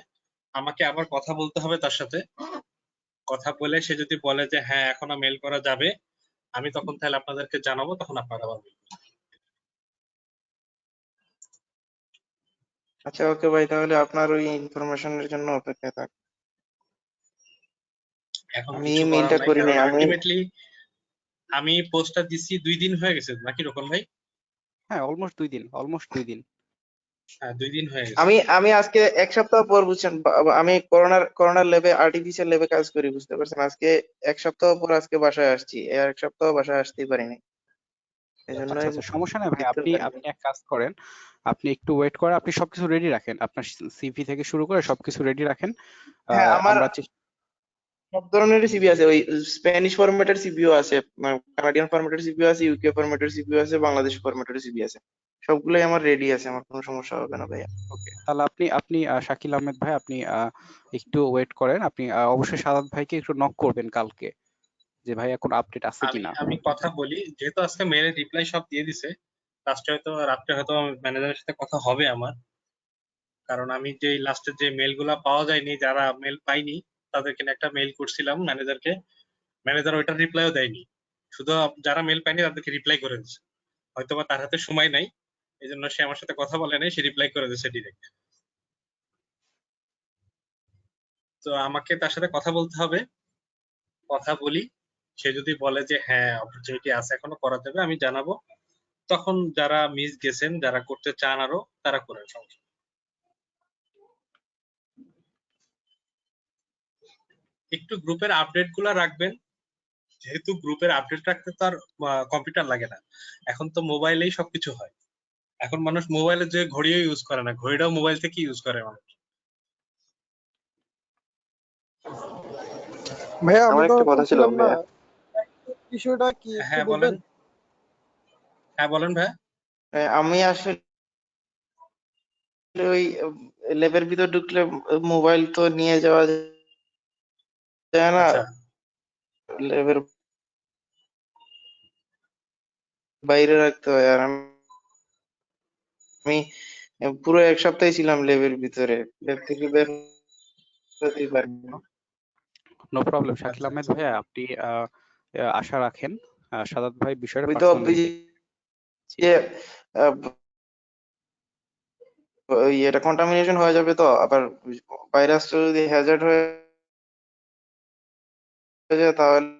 আমাকে আবার কথা বলতে হবে তার সাথে, কথা বলে সে যদি বলে যে হ্যাঁ এখনো মেইল করা যাবে, আমি তখন তাহলে আপনাদেরকে জানাবো, তখন আপনারা আবার mail করবেন। আচ্ছা ওকে ভাই, তাহলে আপনার ওই ইনফরমেশনের জন্য অপেক্ষায় থাক। এখন আমি কিছু করার মেইলটা নাই, করি কারণ নাই, আমি আলটিমেটলি আমি পোস্টটা দিছি 2 দিন হয়ে গেছে নাকি রকম ভাই? হ্যাঁ, অলমোস্ট 2 দিন, অলমোস্ট 2 দিন। হ্যাঁ 2 দিন হয়ে গেছে। আমি আজকে এক সপ্তাহ পর বুঝছেন, আমি করোনার ল্যাবে আর্টিফিশিয়াল ল্যাবে কাজ করি, বুঝতে পারছেন? আজকে এক সপ্তাহ পর আজকে বাসায় আসছি, আর এক সপ্তাহ বাসায় আসতেই পারিনি, এই আচ্ছা জন্যই আচ্ছা, সমস্যা নাই ভাই, দিতে আপনি পারিনি। আপনি এক কাজ করেন, আপনি একটু ওয়েট করেন, আপনি সবকিছু রেডি রাখেন, আপনার সিভি থেকে শুরু করে সবকিছু রেডি রাখেন। হ্যাঁ, আমার আমরা সব ধরনেরই সিভি আছে, ওই স্প্যানিশ ফরম্যাটের সিভিও আছে, কানাডিয়ান ফরম্যাটের সিভিও আছে, ইউকে ফরম্যাটের সিভিও আছে, বাংলাদেশ ফরম্যাটের সিভি আছে, সবগুলোই আমার রেডি আছে, আমার কোনো সমস্যা হবে না ভাইয়া। ওকে, তাহলে আপনি আপনি শাকিল আহমেদ ভাই, আপনি একটু ওয়েট করেন, আপনি অবশ্যই সাদাত ভাইকে একটু নক করবেন কালকে, যে ভাই এখন আপডেট আছে আমি কিনা। আমি কথা বলি, যেহেতু আজকে মেলের রিপ্লাই সব দিয়ে দিছে, রাত্রে হয়তো ম্যানেজারের সাথে কথা হবে আমার, কারণ আমি যে লাস্টের যে মেলগুলা পাওয়া যায়নি, যারা মেল পাইনি তাদেরকে নিয়ে একটা মেল করছিলাম ম্যানেজারকে, ম্যানেজার ওইটার রিপ্লাইও দেয়নি, শুধু যারা মেল পায়নি তাদেরকে রিপ্লাই করে দিচ্ছে। হয়তোবা তার হাতে সময় নাই, এই জন্য সে আমার সাথে কথা বলে নাই, সে রিপ্লাই করে দিচ্ছে ডিরেক্ট। তো আমাকে তার সাথে কথা বলতে হবে, কথা বলি, সে যদি বলে যে হ্যাঁ অপরচুনিটি আছে এখনো করা যাবে, আমি জানাবো, তখন যারা মিস গেছেন, যারা করতে চান আরো, তারা করেন, সমস্যা নেই। একটু গ্রুপের আপডেট গুলা রাখবেন, যেহেতু গ্রুপের আপডেট রাখতে তো আর কম্পিউটার লাগে না, এখন তো মোবাইলেই সবকিছু হয়। এখন মানুষ মোবাইলে যে ঘড়িও ইউজ করে না, ঘড়িটাও মোবাইল থেকে ইউজ করে মানুষ। ভাইয়া আমি আমার তো একটা কথা ছিল করছিলাম না, ভাইয়া। বিষয়টা কি একটু হ্যাঁ বলেন, বলবেন? হ্যাঁ বলেন ভাই। আমি আসলে ওই ল্যাবের ভিতর ঢুকলে মোবাইল তো নিয়ে যাওয়া যায় না, আচ্ছা, ল্যাবের বাইরে রাখতে হয়, আর আমি পুরো এক সপ্তাহ ছিলাম ল্যাবের ভিতরে, ল্যাব থেকে বের হতেই পারিনি। নো প্রবলেম শাকিল আচ্ছা, আহমেদ আচ্ছা। ভাইয়া, আপনি আশা রাখেন, সাদাত ভাই বিষয়টা আমি তো পার্সোনালি দেখছি। যে আহ, ওই এটা কন্টামিনেশন হয়ে যাবে, তো আবার ভাইরাসটা যদি হ্যাজার্ড হয়ে যায় তাহলে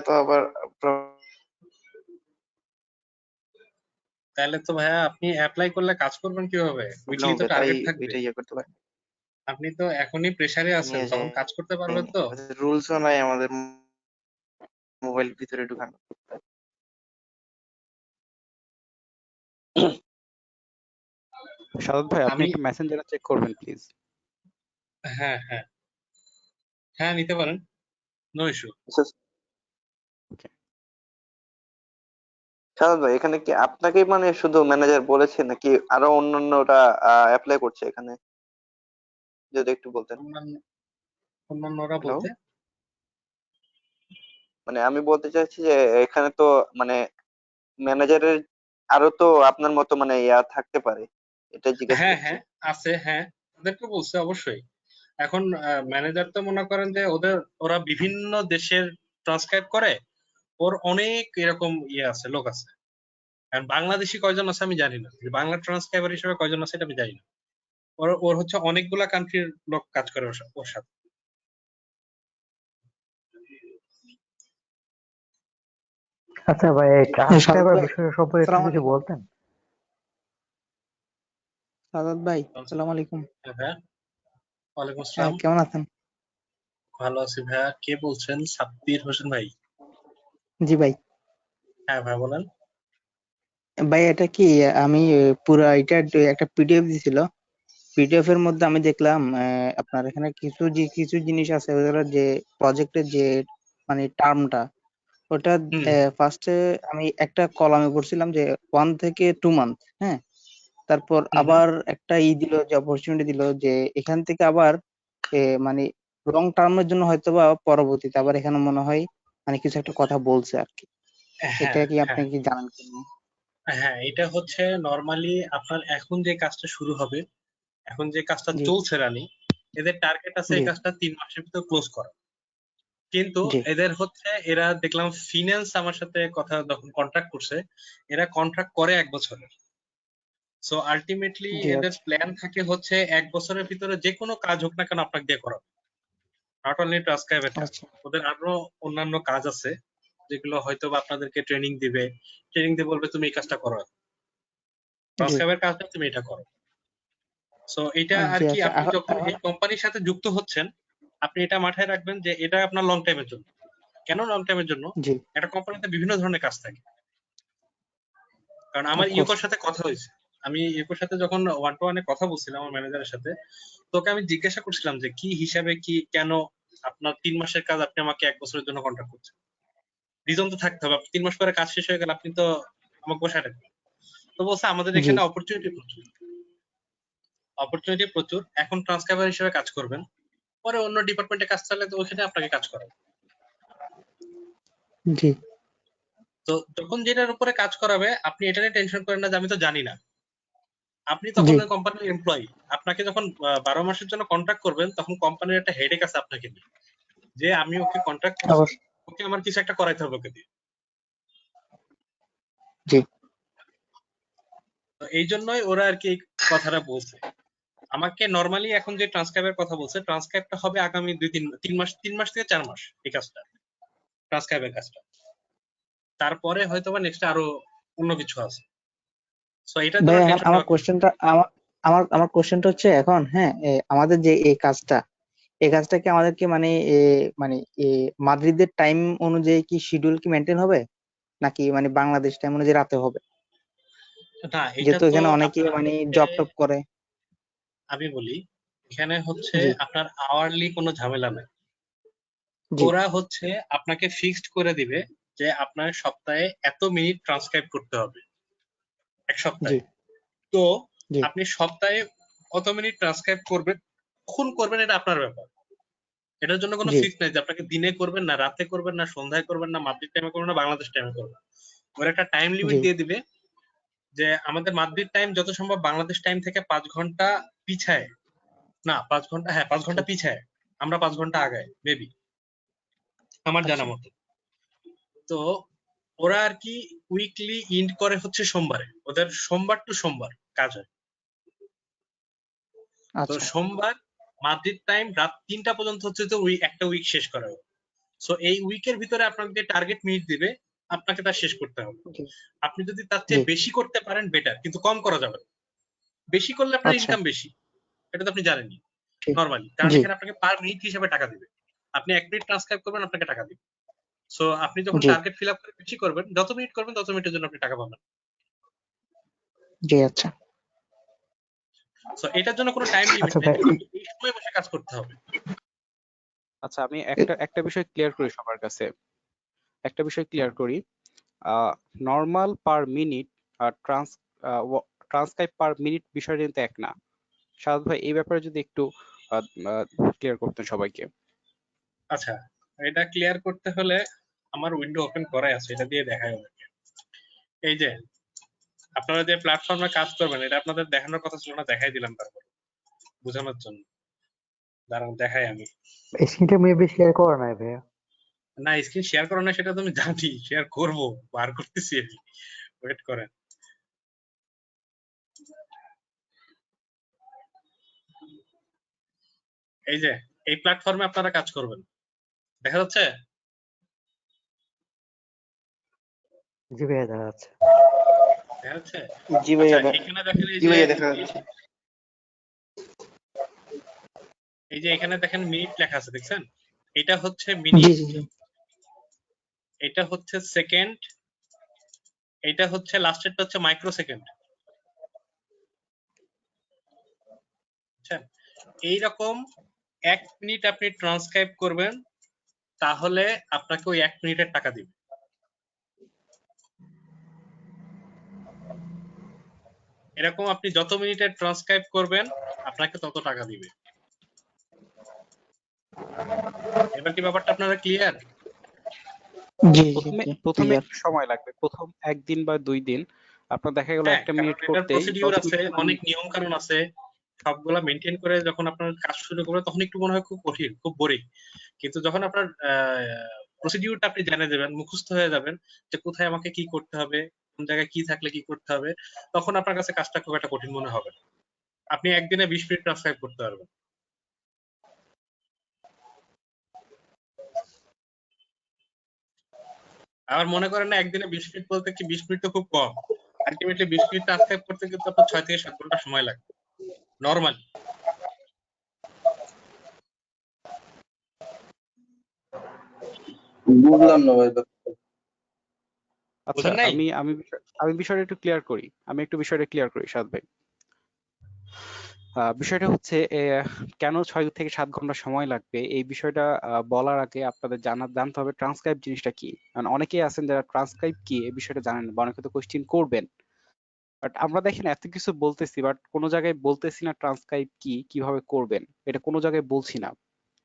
তো আবার তাহলে তো ভাইয়া আপনি অ্যাপ্লাই করলে কাজ করবেন কিভাবে? প্রবলেম উইকলি তো হবে, তাই টার্গেট থাকবে। ওইটা ইয়ে করতে পারি, আপনি তো এখনই প্রেসারে আছেন, নিয়ে তখন কাজ করতে পারবেন যাইনি, তো? রুলসও নাই আমাদের মোবাইল ভিতরে ঢুকানো। সাদাত ভাই, আপনি আমি একটু মেসেঞ্জারে চেক করবেন প্লিজ। হ্যাঁ হ্যাঁ হ্যাঁ, নিতে পারেন, নো ইস্যু। শাহাদ ভাই, এখানে কি আপনাকেই মানে শুধু ম্যানেজার বলেছে নাকি আরো অন্যান্যরা অ্যাপ্লাই করছে এখানে, যদি একটু বলতেন। অন্যান্যরা হ্যালো, বলতে মানে আমি বলতে চাইছি যে এখানে তো মানে ম্যানেজারের আরো তো আপনার মতো মানে ইয়া থাকতে পারে, এটা জিজ্ঞেস হ্যাঁ করছি। হ্যাঁ আছে, হ্যাঁ তাদেরকে বলছে অবশ্যই। এখন ম্যানেজার তো মনে করেন যে ওরা বিভিন্ন দেশের ট্রান্সক্রাইব করে, ওর অনেক এরকম ইয়ে আছে, লোক আছে। আর বাংলাদেশি কয়জন আছে আমি জানি না, যে বাংলা ট্রান্সক্রাইবার হিসেবে কয়জন আছে এটা আমি জানি না। ওর ওর হচ্ছে অনেকগুলা কান্ট্রির লোক কাজ করে ওর সাথে। আচ্ছা ভাই, এই হ্যাঁ, সাদাত ট্রান্সক্রাইবার ভাই, বিষয় সম্পর্কে একটু সালাম কিছু আলাইকুম। বলতেন? সাদাত ভাই, সালাম আলাইকুম। হ্যাঁ ভাইয়া, ওয়ালাইকুম হ্যাঁ, আসসালাম। কেমন আছেন? ভালো আছি ভাইয়া, কে বলছেন? সাব্বির হোসেন ভাই? জি ভাই। হ্যাঁ ভাই বলেন। ভাই এটা কি, আমি পুরো এটা একটা পিডিএফ দিছিল, পিডিএফ এর মধ্যে আমি দেখলাম আপনার এখানে কিছু জিনিস আছে, ওগুলো যে প্রজেক্টের যে মানে টার্মটা, ওটা হুম ফার্স্টে আমি একটা কলামে পড়ছিলাম যে 1 থেকে 2 মান্থ, হ্যাঁ, তারপর হুম হুম। আবার একটা দিল, যে অপরচুনিটি দিল যে এখান থেকে আবার মানে লং টার্মের জন্য হয়তো বা পরবর্তীতে আবার এখানে মনে হয় মানে কিছু একটা কথা বলছে আর কি। এটা হ্যাঁ কি আপনি হ্যাঁ কি জানেন কিনা? হ্যাঁ, এটা হচ্ছে নরমালি আপনার এখন যে কাজটা শুরু হবে, এখন যে কাজটা জি চলছে রানি, এদের টার্গেট আছে জি এই কাজটা 3 মাসের ভিতর ক্লোজ করা। কিন্তু জি এদের হচ্ছে, এরা দেখলাম ফিন্যান্স আমার সাথে কথা যখন কন্ট্রাক্ট করছে, এরা কন্ট্রাক্ট করে 1 বছরের। সো আলটিমেটলি জি এদের আচ্ছা প্ল্যান থাকে হচ্ছে 1 বছরের ভিতরে যে কোনো কাজ হোক না কেন আপনাকে দিয়ে করাবে। নট অনলি ট্রান্সক্রাইবের কাজ, আচ্ছা ওদের আরো অন্যান্য কাজ আছে যেগুলো হয়তো বা আপনাদেরকে ট্রেনিং দিবে, ট্রেনিং দিয়ে বলবে তুমি এই কাজটা করো, জি ট্রান্সক্রাইবের কাজটা তুমি এটা করো। সো এটা আর জি কি আচ্ছা আপনি এখন যখন এখন এই কোম্পানির সাথে যুক্ত হচ্ছেন, আপনি এটা মাথায় রাখবেন যে এটা আপনার লং টাইমের জন্য। কেন লং টাইমের জন্য? জি একটা কোম্পানিতে বিভিন্ন ধরনের কাজ থাকে। কারণ আমার অফকোর্স ইউকোর সাথে কথা হয়েছে, আমি ইউকোর সাথে যখন ওয়ান টু ওয়ানে কথা বলছিলাম আমার ম্যানেজারের সাথে, তোকে আমি জিজ্ঞাসা করছিলাম যে কি হিসাবে কি কেন আপনার 3 মাসের কাজ আপনি আমাকে 1 বছরের জন্য কন্ট্রাক্ট করছেন। রিজন তো থাকতে হবে, আপনি 3 মাস পরে কাজ শেষ হয়ে গেলে আপনি তো আমাকে বসায় রাখবেন। তো বলছে আমাদের জি এখানে অপরচুনিটি প্রচুর, অপরচুনিটি প্রচুর। এখন ট্রান্সক্রাইবার হিসেবে কাজ করবেন, পরে অন্য ডিপার্টমেন্টে কাজ চাইলে তো ওখানে আপনাকে কাজ করাবে। জি তো যখন যেটার উপরে কাজ করাবে আপনি এটা নিয়ে টেনশন করেন না যে আমি তো জানি না। আপনি জি তখন ওই কোম্পানির এমপ্লয়ি, আপনাকে যখন 12 মাসের জন্য কন্ট্রাক্ট করবেন তখন কোম্পানির একটা হেডেক আছে আপনাকে নিয়ে, যে আমি ওকে কন্ট্রাক্ট করছি, অবশ্য ওকে আমার কিছু একটা করাইতে হবে ওকে দিয়ে। জি তো এই জন্যই ওরা আর কি এই কথাটা বলছে আমাকে। নরমালি এখন যে ট্রান্সক্রাইবের কথা বলছে, ট্রান্সক্রাইবটা হবে আগামী 3 মাস থেকে 4 মাস এই কাজটা, ট্রান্সক্রাইবের কাজটা। তারপরে হয়তোবা নেক্সট আরো অন্য কিছু আছে। সো এটার ভাই জন্য এখন টেনশন আমার নেওয়া কোশ্চেনটা আমার কোশ্চেনটা হচ্ছে এখন হ্যাঁ আমাদের যে এই কাজটা কি আমাদেরকে মানে মানে মাদ্রিদের টাইম অনুযায়ী কি শিডিউল কি মেনটেন হবে নাকি মানে বাংলাদেশ টাইম অনুযায়ী রাতে হবে? না। এটা যেহেতু তো এখানে অনেকে আপনার মানে হচ্ছে, জব টপ করে। আমি বলি এখানে হচ্ছে জি আপনার আওয়ারলি কোনো ঝামেলা নাই। জি ওরা হচ্ছে আপনাকে ফিক্সড করে দিবে যে আপনার সপ্তাহে এত মিনিট ট্রান্সক্রাইব করতে হবে এক জি সপ্তাহে। তো জি আপনি সপ্তাহে কত মিনিট ট্রান্সক্রাইব করবেন, কখন করবেন এটা আপনার ব্যাপার। এটার জন্য কোনো জি ফিক্স নাই যে আপনাকে দিনে করবেন না রাতে করবেন না সন্ধ্যায় করবেন না মাদ্রিদ টাইমে করবেন না বাংলাদেশ টাইমে করবেন। ওরা একটা টাইম লিমিট জি দিয়ে দিবে যে আমাদের মাদ্রিদ টাইম যত সম্ভব বাংলাদেশ টাইম থেকে 5 ঘন্টা পিছায়, না 5 ঘন্টা, হ্যাঁ 5 জি ঘন্টা পিছায়, আমরা 5 ঘন্টা আগায় মেবি, আমার জানা আচ্ছা মতো। তো ওরা আর কি উইকলি ইন্ড করে হচ্ছে সোমবারে, ওদের সোমবার টু সোমবার কাজ হয়। তো আচ্ছা সোমবার মাদ্রিদ টাইম রাত 3টা পর্যন্ত হচ্ছে তো একটা উইক শেষ করা হবে। সো এই উইকের ভিতরে আপনাকে টার্গেট মিনিট দিবে, আপনাকে তা শেষ করতে হবে। জি আপনি যদি তার জি চেয়ে বেশি করতে পারেন বেটার, কিন্তু কম করা যাবে না। বেশি করলে আপনার আচ্ছা ইনকাম বেশি, এটা তো আপনি জানেনই জি নরমালি, কারণ জি এখানে আপনাকে পার মিনিট হিসেবে টাকা দিবে। আপনি 1 মিনিট ট্রান্সক্রাইব করবেন আপনাকে টাকা দিবে। সো আপনি যখন জি টার্গেট ফিল আপ করে বেশি করবেন, যত মিনিট করবেন তত মিনিটের জন্য আপনি টাকা পাবেন। জি আচ্ছা সো এটার জন্য কোনো টাইম লিমিট আচ্ছা নেই ভাই যে আপনাকে এই সময় বসে কাজ করতে হবে। আচ্ছা, আমি একটা বিষয় ক্লিয়ার করি সবার কাছে। একটা বিষয় ক্লিয়ার করি। নর্মাল পার মিনিট আর ট্রান্সক্রাইব পার মিনিট বিষয়টা কিন্তু এক না। সাদ ভাই এই ব্যাপারে যদি একটু ক্লিয়ার করতেন সবাইকে। আচ্ছা, এটা ক্লিয়ার করতে হলে আমার উইন্ডো ওপেন করাই আছে, এটা দিয়ে দেখাই হবে। এই যে আপনারা যে প্ল্যাটফর্মে কাজ করবেন এটা আপনাদের দেখানোর কথা ছিল না, দেখাই দিলাম তারপর বোঝানোর জন্য। দাঁড়ান দেখাই আমি। স্ক্রিনটা মেবি শেয়ার করা নাই ভাইয়া। না স্ক্রিন শেয়ার করো না সেটা তো আমি জানি, শেয়ার করব, বার করতেছি আমি, ওয়েট করেন। এই যে এই প্ল্যাটফর্মে আপনারা কাজ করবেন, দেখা যাচ্ছে? জি ভাইয়া দেখা যাচ্ছে। দেখা যাচ্ছে? জি আচ্ছা ভাইয়া এখানে দেখেন এই জি যে ভাইয়া দেখা যাচ্ছে। এখানে দেখেন মিনিট লেখা আছে দেখছেন? এটা হচ্ছে জি মিনিট, জি জি এটা হচ্ছে সেকেন্ড, এটা হচ্ছে লাস্টেরটা হচ্ছে মাইক্রো সেকেন্ড। বুঝছেন? এইরকম 1 মিনিট আপনি ট্রান্সক্রাইব করবেন তাহলে আপনাকে ওই 1 মিনিটের টাকা দিবে। এরকম আপনি যত মিনিটের ট্রান্সক্রাইব করবেন আপনাকে তত টাকা দিবে। এবার কি ব্যাপারটা আপনারা ক্লিয়ার? জি প্রথমে জি প্রথমে ক্লিয়ার। একটু সময় লাগবে, প্রথম 1 দিন বা 2 দিন আপনার দেখা গেল হ্যাঁ, 1টা কারণ মিনিট এটার করতেই প্রসিডিউর 10 আছে, মিনিট মানে অনেক নিয়ম কানুন আছে, সবগুলা মেনটেন করে যখন আপনার কাজ শুরু করবেন তখন একটু মনে হয় খুব কঠিন, খুব বোরিং। কিন্তু যখন আপনার প্রসিডিউরটা আপনি জেনে যাবেন, মুখস্থ হয়ে যাবেন যে কোথায় আমাকে কি করতে হবে, কোন জায়গায় কি থাকলে কি করতে হবে, তখন আপনার কাছে কাজটা খুব একটা কঠিন মনে হবে না। আপনি একদিনে 20 মিনিট ট্রান্সক্রাইব করতে পারবেন। আবার মনে করেন না একদিনে 20 মিনিট বলতে কি 20 মিনিট তো খুব কম। আলটিমেটলি 20 মিনিট ট্রান্সক্রাইব করতে কিন্তু আপনার 6 থেকে 7 ঘন্টা সময় লাগে নরমালি। বুঝলাম না ভাই ব্যাপারটা। আচ্ছা, বুঝেন নাই? আমি বিষয়টা একটু ক্লিয়ার করি। বিষয়টা ক্লিয়ার করি সাদ ভাই। বিষয়টা হচ্ছে কেন 6 থেকে 7 ঘন্টা সময় লাগবে এই বিষয়টা বলার আগে আপনাদের জানতে হবে ট্রান্সক্রাইব জিনিসটা কি। কারণ অনেকেই আছেন যারা ট্রান্সক্রাইব কি এই বিষয়টা জানেন না বা অনেকে তো কোশ্চেন করবেন। বাট আমরা দেখেন এত কিছু বলতেছি বাট কোনো জায়গায় বলতেছি না ট্রান্সক্রাইব কি, কিভাবে করবেন। এটা কোনো জায়গায় বলছি না।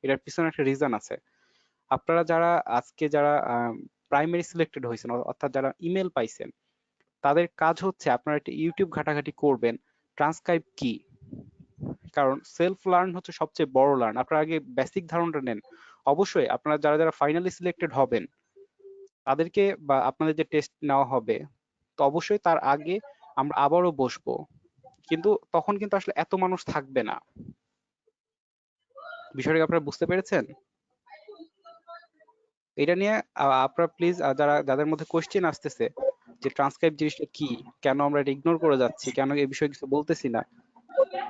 এটার পিছনে একটা রিজন আছে। আপনারা যারা প্রাইমারি সিলেক্টেড হয়েছেন অর্থাৎ যারা ইমেল পাইছেন তাদের কাজ হচ্ছে আপনারা একটা ইউটিউব ঘাটাঘাটি করবেন ট্রান্সক্রাইব কি। কারণ সেলফ লার্ন হচ্ছে সবচেয়ে বড় লার্ন। আপনারা আগে বেসিক ধারণাটা নেন। অবশ্যই আপনারা যারা ফাইনালি সিলেক্টেড হবেন তাদেরকে বা আপনাদের যে টেস্ট নেওয়া হবে তো অবশ্যই তার আগে আমরা আবারও বসবো, কিন্তু তখন কিন্তু আসলে এত মানুষ থাকবে না। বিষয়টা আপনারা বুঝতে পেরেছেন? এটা নিয়ে আপনারা প্লিজ যাদের মধ্যে কোশ্চেন আসতেছে যে ট্রান্সক্রাইব জিনিসটা কি, কেন আমরা এটা ইগনোর করে যাচ্ছি, কেন এই বিষয়ে কিছু বলতেছি না,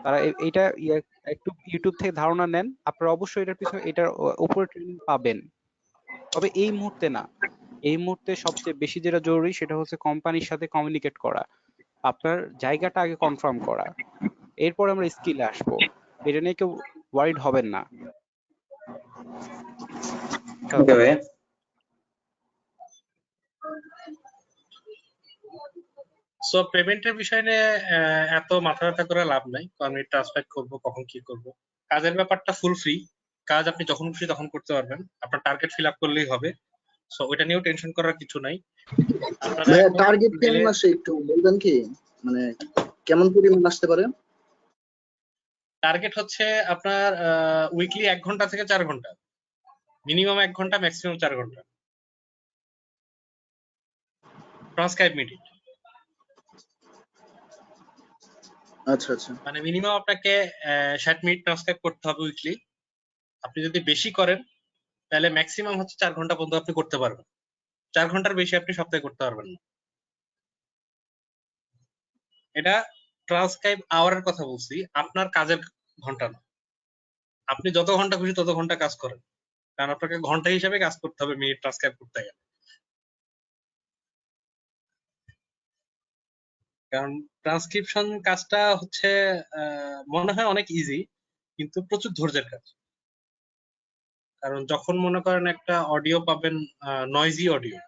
তারা এইটা একটু ইউটিউব থেকে ধারণা নেন। আপনারা অবশ্যই এটার উপরে ট্রেনিং পাবেন, তবে এই মুহূর্তে না। এই মুহূর্তে সবচেয়ে বেশি যেটা জরুরি সেটা হচ্ছে কোম্পানির সাথে কমিউনিকেট করা, আপনার জায়গাটা আগে কনফার্ম করা, এরপর আমরা স্কিলে আসবো। এটা নিয়ে কেউ ওয়ারিড হবেন না। ওকে ভাই। সো পেমেন্টের বিষয় নিয়ে এত মাথা ব্যথা করে লাভ নাই। আমি ট্রান্সফার করবো কখন কি করব। কাজের ব্যাপারটা ফুল ফ্রি। কাজ আপনি যখন খুশি তখন করতে পারবেন। আপনার টার্গেট ফিল আপ করলেই হবে। সো ওইটা নিয়েও টেনশন করার কিছু নাই। আপনারা ভাইয়া এখন টার্গেট মেলে কেমন আসে একটু বলবেন কি? মানে কেমন পরিমাণ আসতে পারে? টার্গেট হচ্ছে আপনার উইকলি 1 ঘন্টা থেকে 4 ঘন্টা, মিনিমাম 1 ঘন্টা, ম্যাক্সিমাম 4 ঘন্টা ট্রান্সক্রাইব মিটিং। আচ্ছা আচ্ছা। মানে মিনিমাম আপনাকে 60 মিনিট ট্রান্সক্রাইব করতে হবে উইকলি। আপনি যদি বেশি করেন তাহলে ম্যাক্সিমাম হচ্ছে 4 ঘন্টা পর্যন্ত আপনি করতে পারবেন। 4 ঘন্টার বেশি আপনি সপ্তাহে করতে পারবেন না। এটা ট্রান্সক্রাইব আওয়ারের কথা বলছি, আপনার কাজের ঘন্টা না। আপনি যত ঘন্টা খুশি তত ঘন্টা কাজ করেন, কারণ আপনাকে ঘন্টা হিসাবে কাজ করতে হবে মিনিট ট্রান্সক্রাইব করতে গেলে। কারণ ট্রান্সক্রিপশন কাজটা হচ্ছে মনে হয় অনেক ইজি, কিন্তু প্রচুর ধৈর্যের কাজ। কারণ যখন মনে করেন একটা অডিও পাবেন, নয়েজি অডিও,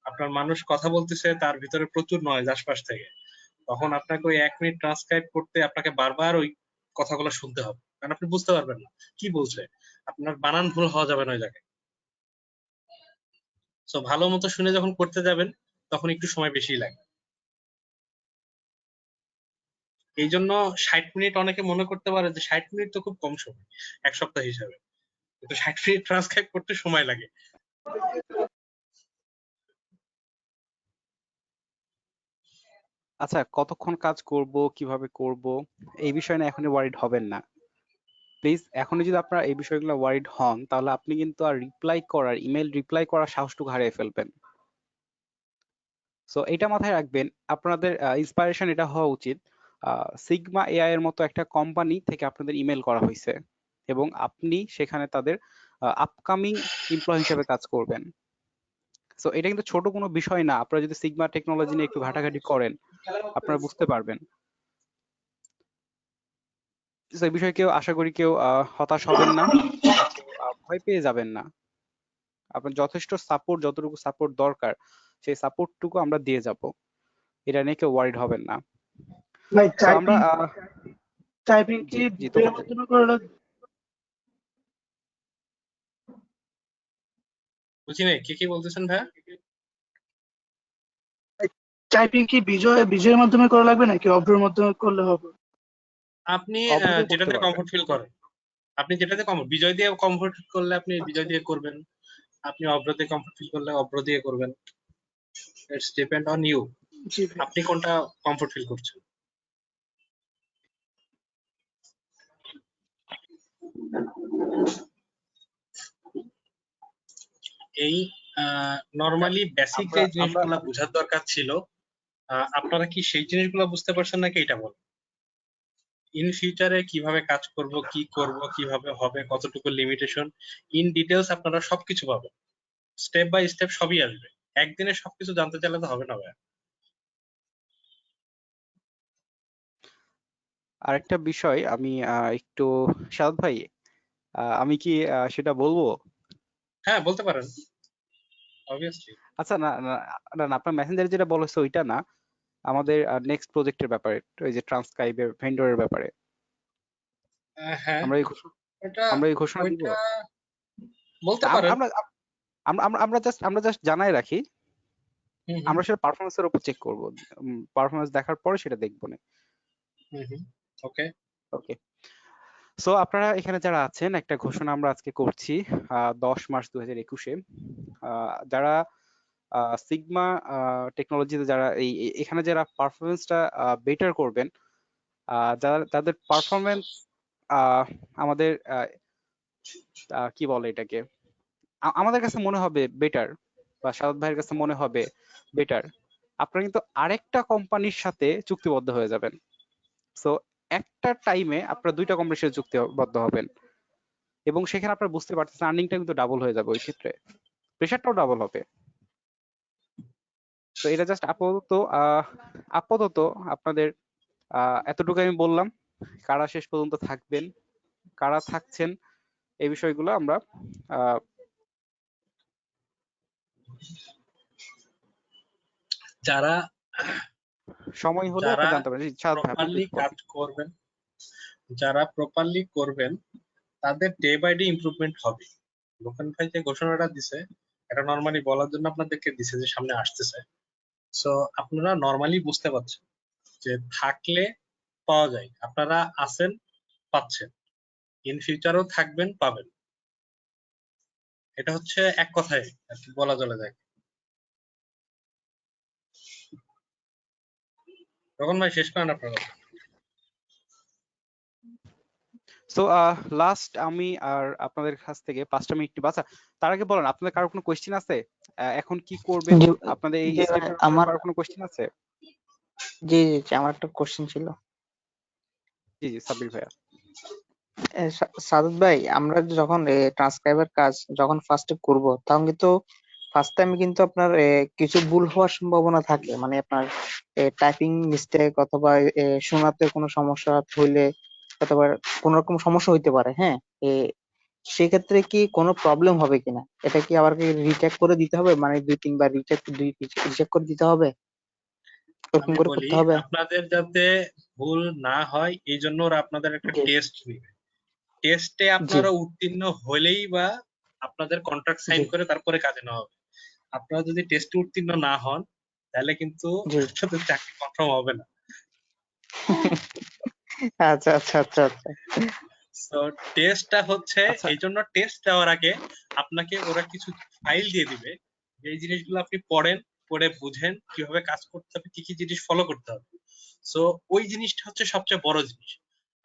আপনার মানুষ কথা বলতেছে তার ভিতরে প্রচুর নয়েজ আশপাশ থেকে, তখন আপনাকে ওই 1 মিনিট ট্রান্সক্রাইব করতে আপনাকে বারবার ওই কথাগুলো শুনতে হবে, কারণ আপনি বুঝতে পারবেন না কি বলছে। আপনার বানান ভুল হওয়া যাবে না ওই জায়গায়। সো ভালো মতো শুনে যখন করতে যাবেন তখন একটু সময় বেশি লাগে। এই জন্য 60 মিনিট অনেকে মনে করতে পারে যে 60 মিনিট তো খুব কম সময় 1 সপ্তাহ হিসাবে, কিন্তু 60 মিনিট ট্রান্সক্রাইব করতে সময় লাগে। আচ্ছা, কতক্ষণ কাজ করব, কিভাবে করব এই বিষয় নিয়ে এখনই ওয়ারিড হবেন না প্লিজ। এখনই যদি আপনারা এই বিষয়গুলো ওয়ারিড হন তাহলে আপনি কিন্তু আর ইমেল রিপ্লাই করার সাহসটুকু হারিয়ে ফেলবেন। সো এটা মাথায় রাখবেন। আপনাদের ইন্সপায়ারেশন এটা হওয়া উচিত সিগমা এআই এর মতো একটা কোম্পানি থেকে আপনাদের ইমেল করা হয়েছে এবং আপনি সেখানে তাদের আপকামিং এমপ্লয়ি হিসেবে কাজ করবেন। সো এটা কিন্তু ছোট কোনো বিষয় না। আপনারা যদি সিগমা টেকনোলজি নিয়ে একটু ঘাটাঘাটি করেন আপনারা বুঝতে পারবেন। এই বিষয়ে আশা করি কেউ হতাশ হবেন না, ভয় পেয়ে যাবেন না। আপনার যথেষ্ট সাপোর্ট, যতটুকু সাপোর্ট দরকার সেই সাপোর্টটুকু আমরা দিয়ে যাব। এটা নিয়ে কেউ ওয়ারিড হবেন না। ভাই তো আমরা টাইপিং কি জি ভিডিওর মাধ্যমে করা লাগবে? বুঝি নাই কি বলতেছেন ভাইয়া? টাইপিং কি বিজয়ের মাধ্যমে করা লাগবে নাকি অভ্রের মাধ্যমে করলে হবে? আপনি অবশ্যই করতে যেটাতে পারবেন। কমফোর্ট ফিল করেন, আপনি যেটাতে বিজয় দিয়ে কমফোর্ট ফিল করলে আপনি বিজয় দিয়ে করবেন, আপনি অভ্র দিয়ে কমফোর্ট ফিল করলে অভ্র দিয়ে করবেন। ইটস ডিপেন্ড অন ইউ, জি ভাই। আপনি কোনটা কমফোর্ট ফিল করছেন। এই নরমালি বেসিক যে আমরা আমরা জিনিসগুলো বোঝার দরকার ছিল, আপনারা কি সেই জিনিসগুলো বুঝতে পারছেন নাকি এটা বল? ইন ফিউচারে কিভাবে কাজ করব, কি করব, কিভাবে হবে, কতটুকু লিমিটেশন, ইন ডিটেলস আপনারা সবকিছু পাবেন, স্টেপ বাই স্টেপ সবই আসবে। একদিনে সবকিছু জানতে চাইলে তো হবে না ভাই। আরেকটা বিষয় আমি একটু, সাদ ভাই, আমি কি সেটা বলবো? হ্যাঁ বলতে পারেন, অবভিয়াসলি। আচ্ছা, না না না না, আপনার মেসেঞ্জারে যেটা বলেছে ওইটা না, আমাদের নেক্সট প্রজেক্টের ব্যাপারে, ওই যে ট্রান্সক্রাইবের ভেন্ডরের ব্যাপারে হ্যাঁ আমরা ওটা আমরা এই ঘোষণা দিব। ওইটা বলতে তা পারেন। আমরা আমরা জাস্ট জানাই রাখি, আমরা সেটা পারফরমেন্সের উপর চেক করব, পারফরমেন্স দেখার পরে সেটা দেখবো না। ওকে ওকে, সো আপনারা এখানে যারা আছেন, একটা ঘোষণা আমরা আজকে করছি 10 মার্চ 2021-এ। যারা সিগমা টেকনোলজিতে যারা এখানে যারা পারফরমেন্সটা বেটার করবেন, যাদের পারফরমেন্স আমাদের কি বলে এটাকে, আমাদের কাছে মনে হবে বেটার, বা সাদত ভাইয়ের কাছে মনে হবে বেটার, আপনারা কিন্তু আরেকটা কোম্পানির সাথে চুক্তিবদ্ধ হয়ে যাবেন। সো একটা টাইমে আপনারা দুইটা কোম্পানির সাথে চুক্তিবদ্ধ হবেন, এবং সেখানে আপনারা বুঝতে পারতেছেন আর্নিংটা কিন্তু ডাবল হয়ে যাবে, ওই ক্ষেত্রে প্রেশারটাও ডাবল হবে। তো এটা জাস্ট আপাতত আপনাদের এতটুকু আমি বললাম। কারা শেষ পর্যন্ত থাকবেন, কারা থাকছেন, এই বিষয়গুলো আমরা যারা সময় হলে যারা আপনারা জানতে পারেন। প্রপারলি কাজ করবেন, যারা প্রপারলি করবেন তাদের ডে বাই ডে ইমপ্রুভমেন্ট হবে। লোকেন ভাই যে ঘোষণাটা দিছে এটা নরমালি বলার জন্য আপনাদেরকে দিছে যে সামনে আসতেছে। সো আপনারা নরমালি বুঝতে পারছেন যে থাকলে পাওয়া যায়, আপনারা আছেন পাচ্ছেন, ইন ফিউচারও থাকবেন পাবেন। এটা হচ্ছে এক কথায় আর কি বলা চলে যায়। তখন ভাই শেষ করেন আপনার কথা। সো লাস্ট আমি আর আপনাদের কাছ থেকে 5টা মিনিট নিব। আচ্ছা, তার আগে বলেন আপনাদের কারো কোনো কোয়েশ্চেন আছে? এখন কি করবেন আপনাদের এই স্টেপের ব্যাপারে, আমার কারো কোনো কোয়েশ্চেন আছে? জি আমার একটা কোশ্চেন ছিল। জি সাব্বির ভাইয়া। সাদত ভাই, আমরা যখন ট্রান্সক্রাইবার কাজ যখন ফার্স্টে করব, তখন কিন্তু ফার্স্ট টাইমে কিন্তু আপনার কিছু ভুল হওয়ার সম্ভাবনা থাকে, মানে আপনার টাইপিং মিস্টেক অথবা শোনাতে কোনো সমস্যা হইলে অথবা কোনো রকম সমস্যা হইতে পারে। হ্যাঁ, সেক্ষেত্রে কি কোনো প্রবলেম হবে কিনা, এটা কি আবার কি রিচেক করে দিতে হবে, মানে 2-3 বার রিচেক করে দিতে হবে, এরকম আমি করে বলি করতে হবে? আপনাদের যাতে ভুল না হয় এই জন্য ওরা আপনাদের একটা টেস্ট নিবে। টেস্টে আপনারা উত্তীর্ণ হলেই বা আপনাদের কন্ট্রাক্ট সাইন করে তারপরে কাজে নেওয়া হবে। আপনারা যদি টেস্টে উত্তীর্ণ না হন তাহলে কিন্তু সাথে চাকরি কনফার্ম হবে না। আচ্ছা আচ্ছা আচ্ছা আচ্ছা। তো টেস্টটা হচ্ছে এই জন্য, টেস্ট দেওয়ার আগে আপনাকে ওরা কিছু ফাইল দিয়ে দিবে, এই জিনিসগুলো আপনি পড়েন, পড়ে বুঝেন কিভাবে কাজ করতে হবে, কি কি জিনিস ফলো করতে হবে। সো ওই জিনিসটা হচ্ছে সবচেয়ে বড় জিনিস,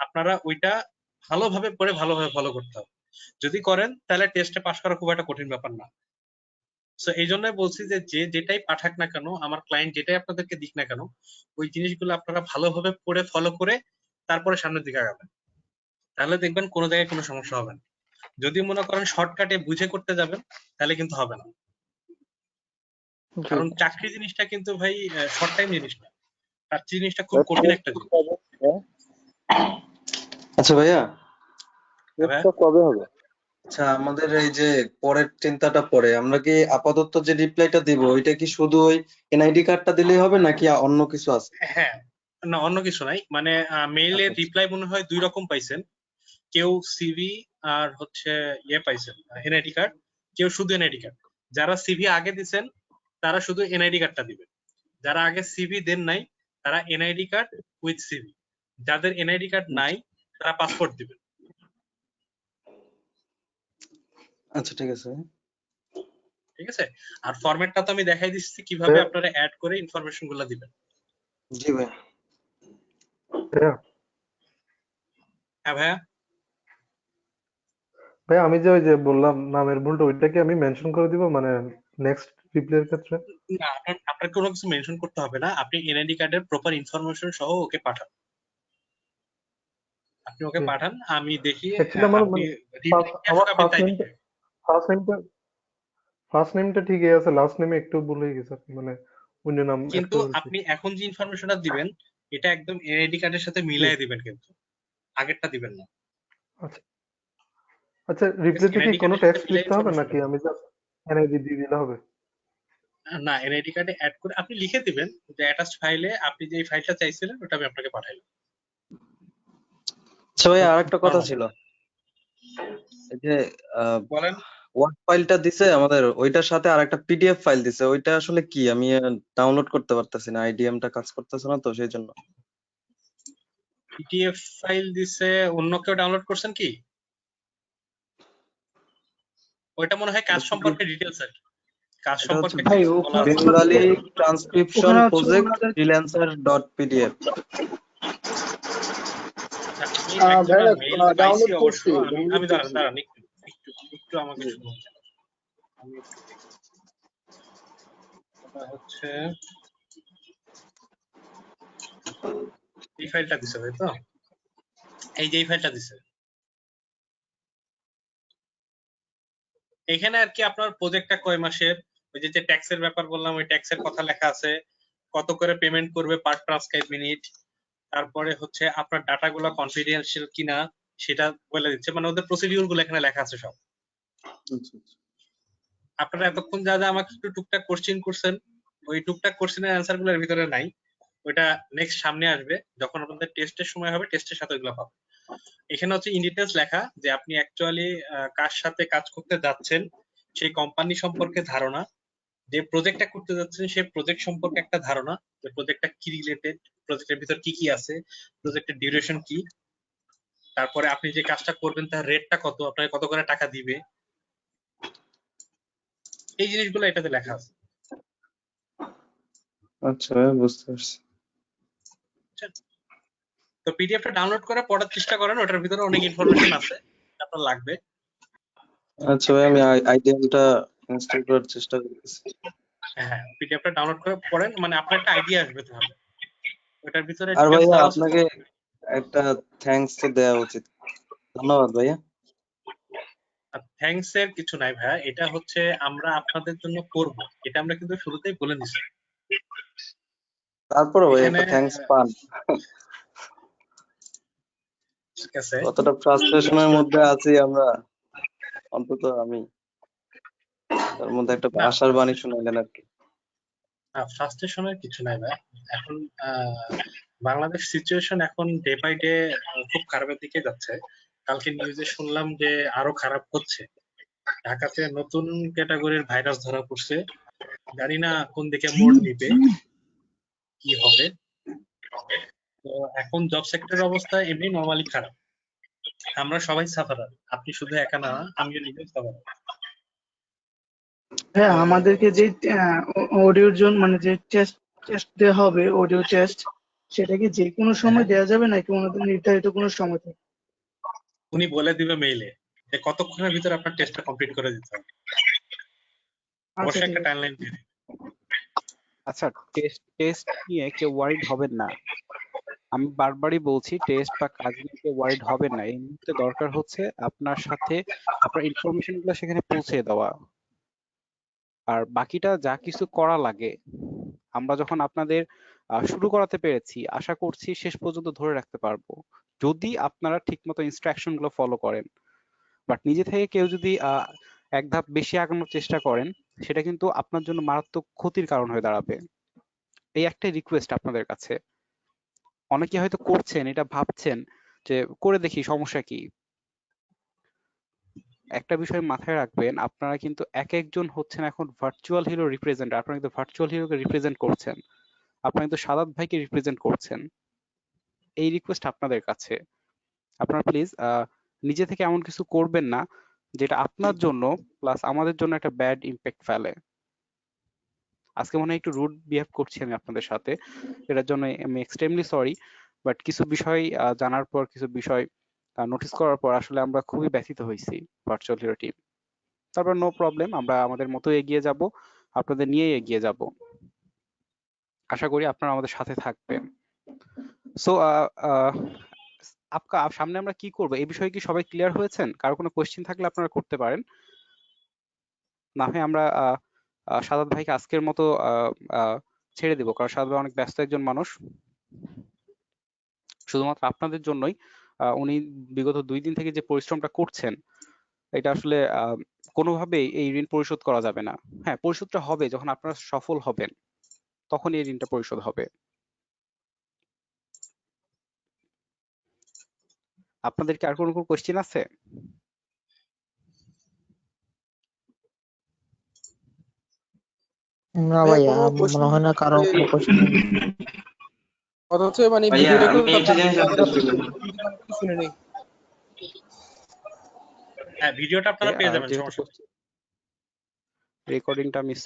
আপনারা ওইটা ভালোভাবে পড়ে ভালোভাবে ফলো করতে হবে। যদি করেন তাহলে টেস্টে পাস করা খুব একটা কঠিন ব্যাপার না। সো এই জন্যই বলছি যে যেটাই পাঠাক না কেন, আমার ক্লায়েন্ট যেটাই আপনাদেরকে দিক না কেন, ওই জিনিসগুলো আপনারা ভালোভাবে পড়ে ফলো করে তারপরে সামনের দিকে আগাবেন, তাহলে দেখবেন কোনো জায়গায় কোনো সমস্যা হবে না। যদি মনে করেন শর্টকাটে বুঝে করতে যাবেন তাহলে কিন্তু হবে না, কারণ চাকরি জিনিসটা কিন্তু ভাই শর্ট টাইম জিনিস না, চাকরি জিনিসটা খুব কঠিন একটা জিনিস। আচ্ছা ভাইয়া, কবে হবে? আচ্ছা আমাদের এই যে পরের চিন্তাটা পরে, আমরা কি আপাতত যে রিপ্লাইটা দিব ওইটা কি শুধু ওই এনআইডি কার্ডটা দিলেই হবে নাকি অন্য কিছু আছে? হ্যাঁ, না অন্য কিছু নাই, মানে মেইলের রিপ্লাই মনে হয় 2 রকম পাইছেন, কেউ সিভি আর হচ্ছে পাইছেন এনআইডি কার্ড, কেউ শুধু এনআইডি কার্ড। যারা সিভি আগে দিছেন তারা শুধু এনআইডি কার্ডটা দিবেন, যারা আগে সিভি দেন নাই তারা এনআইডি কার্ড উইথ সিভি, যাদের এনআইডি কার্ড নাই তারা পাসপোর্ট দিবেন। আচ্ছা ঠিক আছে। ঠিক আছে, আর ফরম্যাটটা তো আমি দেখাই দিচ্ছি কিভাবে আপনারা অ্যাড করে ইনফরমেশন গুলো দিবেন। জি ভাই। হ্যাঁ ভাইয়া। ভাই আমি যে ওই যে বললাম নামের ভুলটা, ওইটা কি আমি মেনশন করে দিব, মানে নেক্সট রিপ্লাইয়ের ক্ষেত্রে? না, আপনার কোনো কিছু মেনশন করতে হবে না, আপনি এনআইডি কার্ডের প্রপার ইনফরমেশন সহ ওকে পাঠান। আপনি ওকে পাঠান, আমি দেখি অ্যাকচুয়ালি আমার আপনি আমার আপনি তাই দেখবেন। ফার্স্ট নেমটা ঠিকই আছে, লাস্ট নেমে একটু ভুল হয়ে গেছে, মানে অন্য নাম অ্যাড কিন্তু করে ফেলছি। আপনি এখন যে ইনফরমেশনটা দিবেন এটা একদম এনআইডি কার্ডের সাথে মিলাই দিবেন, কিন্তু আগেরটা দিবেন না। আচ্ছা আচ্ছা, রিপ্লাইতে কি এনআইডি কোনো কার্ডের টেক্সট সাথে মিলাই লিখতে হবে ইনফরমেশন নাকি আমি জাস্ট এনআইডি দিয়ে দিলে হবে? না, এনআইডি কার্ডে অ্যাড করে আপনি লিখে দিবেন যে অ্যাটাচড ফাইলে আপনি যে ফাইলটা চাইছিলেন ওটা আমি আপনাকে পাঠাইলাম। আচ্ছা ভাই, আরেকটা কথা ছিল, এই যে বলেন। ওয়ার্ড ফাইলটা দিছে আমাদের, ওইটার সাথে আরেকটা পিডিএফ ফাইল দিছে, ওইটা আসলে কি? আমি ডাউনলোড করতে পারতেছি না, আইডিএমটা কাজ করতেছে না তো সেই জন্য। পিডিএফ ফাইল দিছে, অন্য কেউ ডাউনলোড করছেন কি? ওইটা মনে হয় কাজ সম্পর্কে ডিটেইলস আর কি। কাজ এটা হচ্ছে সম্পর্কে ভাই কিছু বলা আছে। বেঙ্গলি ট্রান্সক্রিপশন ওখানে হচ্ছে প্রজেক্ট ওনাদের ফ্রিল্যান্সার ডট পিডিএফ। আমি ভাইয়া মেইল পাইছি ডাউনলোড অবশ্য। করছি, আমি ডাউনলোড করছি। দাঁড়ান একটু আমাকে শুনুন। আমি এটা হচ্ছে এই ফাইলটা দিছে, তাই তো? এই যে এই ফাইলটা দিছে, এখানে আর কি আপনার প্রজেক্টটা কয় মাসের, ওই যে ট্যাক্সের ব্যাপার বললাম, ওই ট্যাক্সের কথা লেখা আছে, কত করে পেমেন্ট করবে পার ট্রান্সক্রাইব মিনিট, তারপরে হচ্ছে আপনার ডাটাগুলো কনফিডেন্সিয়াল কিনা সেটা বলে দিচ্ছে, মানে ওদের প্রসিডিউর গুলো এখানে লেখা আছে সব। আপনারা এতক্ষণ যা যা আমাকে একটু টুকটাক কোশ্চেন করছেন, ওই টুকটাক কোশ্চেনের অ্যান্সার গুলোর ভিতরে নাই, ওইটা নেক্সট সামনে আসবে যখন আপনাদের টেস্টের সময় হবে, টেস্টের সাথে ওইগুলো পাবেন। এখানে হচ্ছে ইন ডিটেইলস লেখা যে আপনি অ্যাকচুয়ালি কার সাথে কাজ করতে যাচ্ছেন, সেই কোম্পানি সম্পর্কে ধারণা, যে প্রজেক্টটা করতে যাচ্ছেন সেই প্রজেক্ট সম্পর্কে একটা ধারণা, যে প্রজেক্টটা কি রিলেটেড, প্রজেক্টের ভিতর কি কি আছে, প্রজেক্টের ডিউরেশন কি, তারপরে আপনি যে কাজটা করবেন তার রেটটা কত, আপনাকে কত করে টাকা দিবে, এই জিনিসগুলো এটাতে লেখা আছে। আচ্ছা ভাই, বুঝতে পারছি। তো পিডিএফটা ডাউনলোড করে পড়ার চেষ্টা করেন, ওটার ভিতরে অনেক ইনফরমেশন আছে আপনার লাগবে। আচ্ছা ভাই, আমি আইডিএমটা ইনস্টল করার চেষ্টা করতেছি। হ্যাঁ, পিডিএফটা ডাউনলোড করে পড়েন, মানে আপনার একটা আইডিয়া আসবে তাহলে ওটার ভিতরে আর ডিটেইলস ভাইয়া দেওয়া আছে। আপনাকে একটা থ্যাঙ্কস তো দেওয়া উচিত, ধন্যবাদ ভাইয়া। থ্যাঙ্কস এর কিছু নাই ভাইয়া, এটা হচ্ছে আমরা আপনাদের জন্য করব, এটা আমরা কিন্তু শুরুতেই বলে দিছি। তারপরে ভাই এখানে একটা থ্যাঙ্কস পান। ঠিক আছে, কতটা ফ্রাস্ট্রেশনের মধ্যে আছি আমরা, অন্তত আমি, তার মধ্যে একটা আশার বাণী শুনাইলেন আর কি। ফ্রাস্ট্রেশনের কিছু নাই ভাই। এখন বাংলাদেশ সিচুয়েশন এখন ডে বাই ডে খুব খারাপের দিকে যাচ্ছে। কালকে নিউজে শুনলাম যে আরো খারাপ হচ্ছে, ঢাকাতে নতুন ক্যাটাগরির ভাইরাস ধরা পড়ছে, জানি না কোন দিকে মোড় নিবে, কি হবে। তো এখন জব সেক্টরের অবস্থা এমনি নরমালি খারাপ, আমরা সবাই সাফারার, আপনি শুধু একা না, আমিও নিজেও সাফারার। হ্যাঁ, আমাদেরকে যে অডিওর জন্য মানে যে টেস্ট দেওয়া হবে, অডিও টেস্ট, সেটা কি যে কোনো সময় দেওয়া যাবে নাকি ওনাদের নির্ধারিত কোনো সময় থাকে? উনি বলে দিবে মেইলে যে কতক্ষণের ভিতরে আপনার টেস্টটা কমপ্লিট করে দিতে হবে, অবশ্যই একটা টাইমলাইন দিয়ে দিবে। আচ্ছা, টেস্ট নিয়ে কেউ ওয়ারিড হবেন না। আমি বারবারই বলছি, টেস্ট বা কাজ নিয়ে কেউ ওয়ারিড হবেন না। এই মুহূর্তে দরকার হচ্ছে আপনার সাথে আপনার ইনফরমেশন গুলো সেখানে পৌঁছে দেওয়া, আর বাকিটা যা কিছু করা লাগে আমরা যখন আপনাদের শুরু করাতে পেরেছি, আশা করছি শেষ পর্যন্ত ধরে রাখতে পারবো, যদি আপনারা ঠিকমতো ইনস্ট্রাকশন গুলো ফলো করেন। বাট নিজে থেকে কেউ যদি এক ধাপ বেশি আগানোর চেষ্টা করেন, সেটা কিন্তু আপনার জন্য মারাত্মক ক্ষতির কারণ হয়ে দাঁড়াবে। এই একটাই রিকোয়েস্ট আপনাদের কাছে। অনেকে হয়তো করছেন, এটা ভাবছেন যে করে দেখি সমস্যা কি। একটা বিষয় মাথায় রাখবেন, আপনারা কিন্তু এক একজন হচ্ছেন এখন ভার্চুয়াল হিরো রিপ্রেজেন্ট। আপনারা কিন্তু ভার্চুয়াল হিরোকে রিপ্রেজেন্ট করছেন, আপনারা কিন্তু সাদাত ভাইকে রিপ্রেজেন্ট করছেন। এই রিকোয়েস্ট আপনাদের কাছে, আপনারা প্লিজ নিজে থেকে এমন কিছু করবেন না যেটা আপনার জন্য প্লাস আমাদের জন্য একটা ব্যাড ইম্প্যাক্ট ফেলে। আজকে মনে হয় একটু রুড বিহেভ করছি আমি আপনাদের সাথে, এটার জন্য আমি এক্সট্রিমলি সরি। বাট কিছু বিষয় জানার পর, কিছু বিষয় নোটিস করার পর আসলে আমরা খুবই ব্যথিত হয়েছি ভার্চুয়াল হিরো টিম। তারপর নো প্রবলেম, আমরা আমাদের মতো এগিয়ে যাব, আপনাদের নিয়ে এগিয়ে যাব। আশা করি আপনারা আমাদের সাথে থাকবেন। সো সামনে আমরা কি করব এই বিষয়ে কি সবাই ক্লিয়ার হয়েছেন? কারো কোনো কোয়েশ্চেন থাকলে আপনারা করতে পারেন, না হয় আমরা সাদাত ভাইকে আজকের মতো ছেড়ে দিব, কারণ সাদাত ভাই অনেক ব্যস্ত একজন মানুষ। শুধুমাত্র আপনাদের জন্যই উনি বিগত 2 দিন থেকে যে পরিশ্রমটা করছেন, এটা আসলে কোনোভাবেই এই ঋণ পরিশোধ করা যাবে না। হ্যাঁ, পরিশোধটা হবে যখন আপনারা সফল হবেন, তখন এই ঋণটা পরিশোধ হবে। আপনাদের কি আর কোনো কোয়েশ্চেন আছে? না ভাইয়া, মনে হয় না কারো কোনো কোশ্চেন নেই। অথচ মানে ভাইয়া ভিডিওটা আমি একটু একটা জিনিস জানতে চাচ্ছিলাম। শুনে নেই। হ্যাঁ, ভিডিওটা আপনারা পেয়ে যাবেন, যেহেতু সমস্যা নেই। রেকর্ডিংটা মিস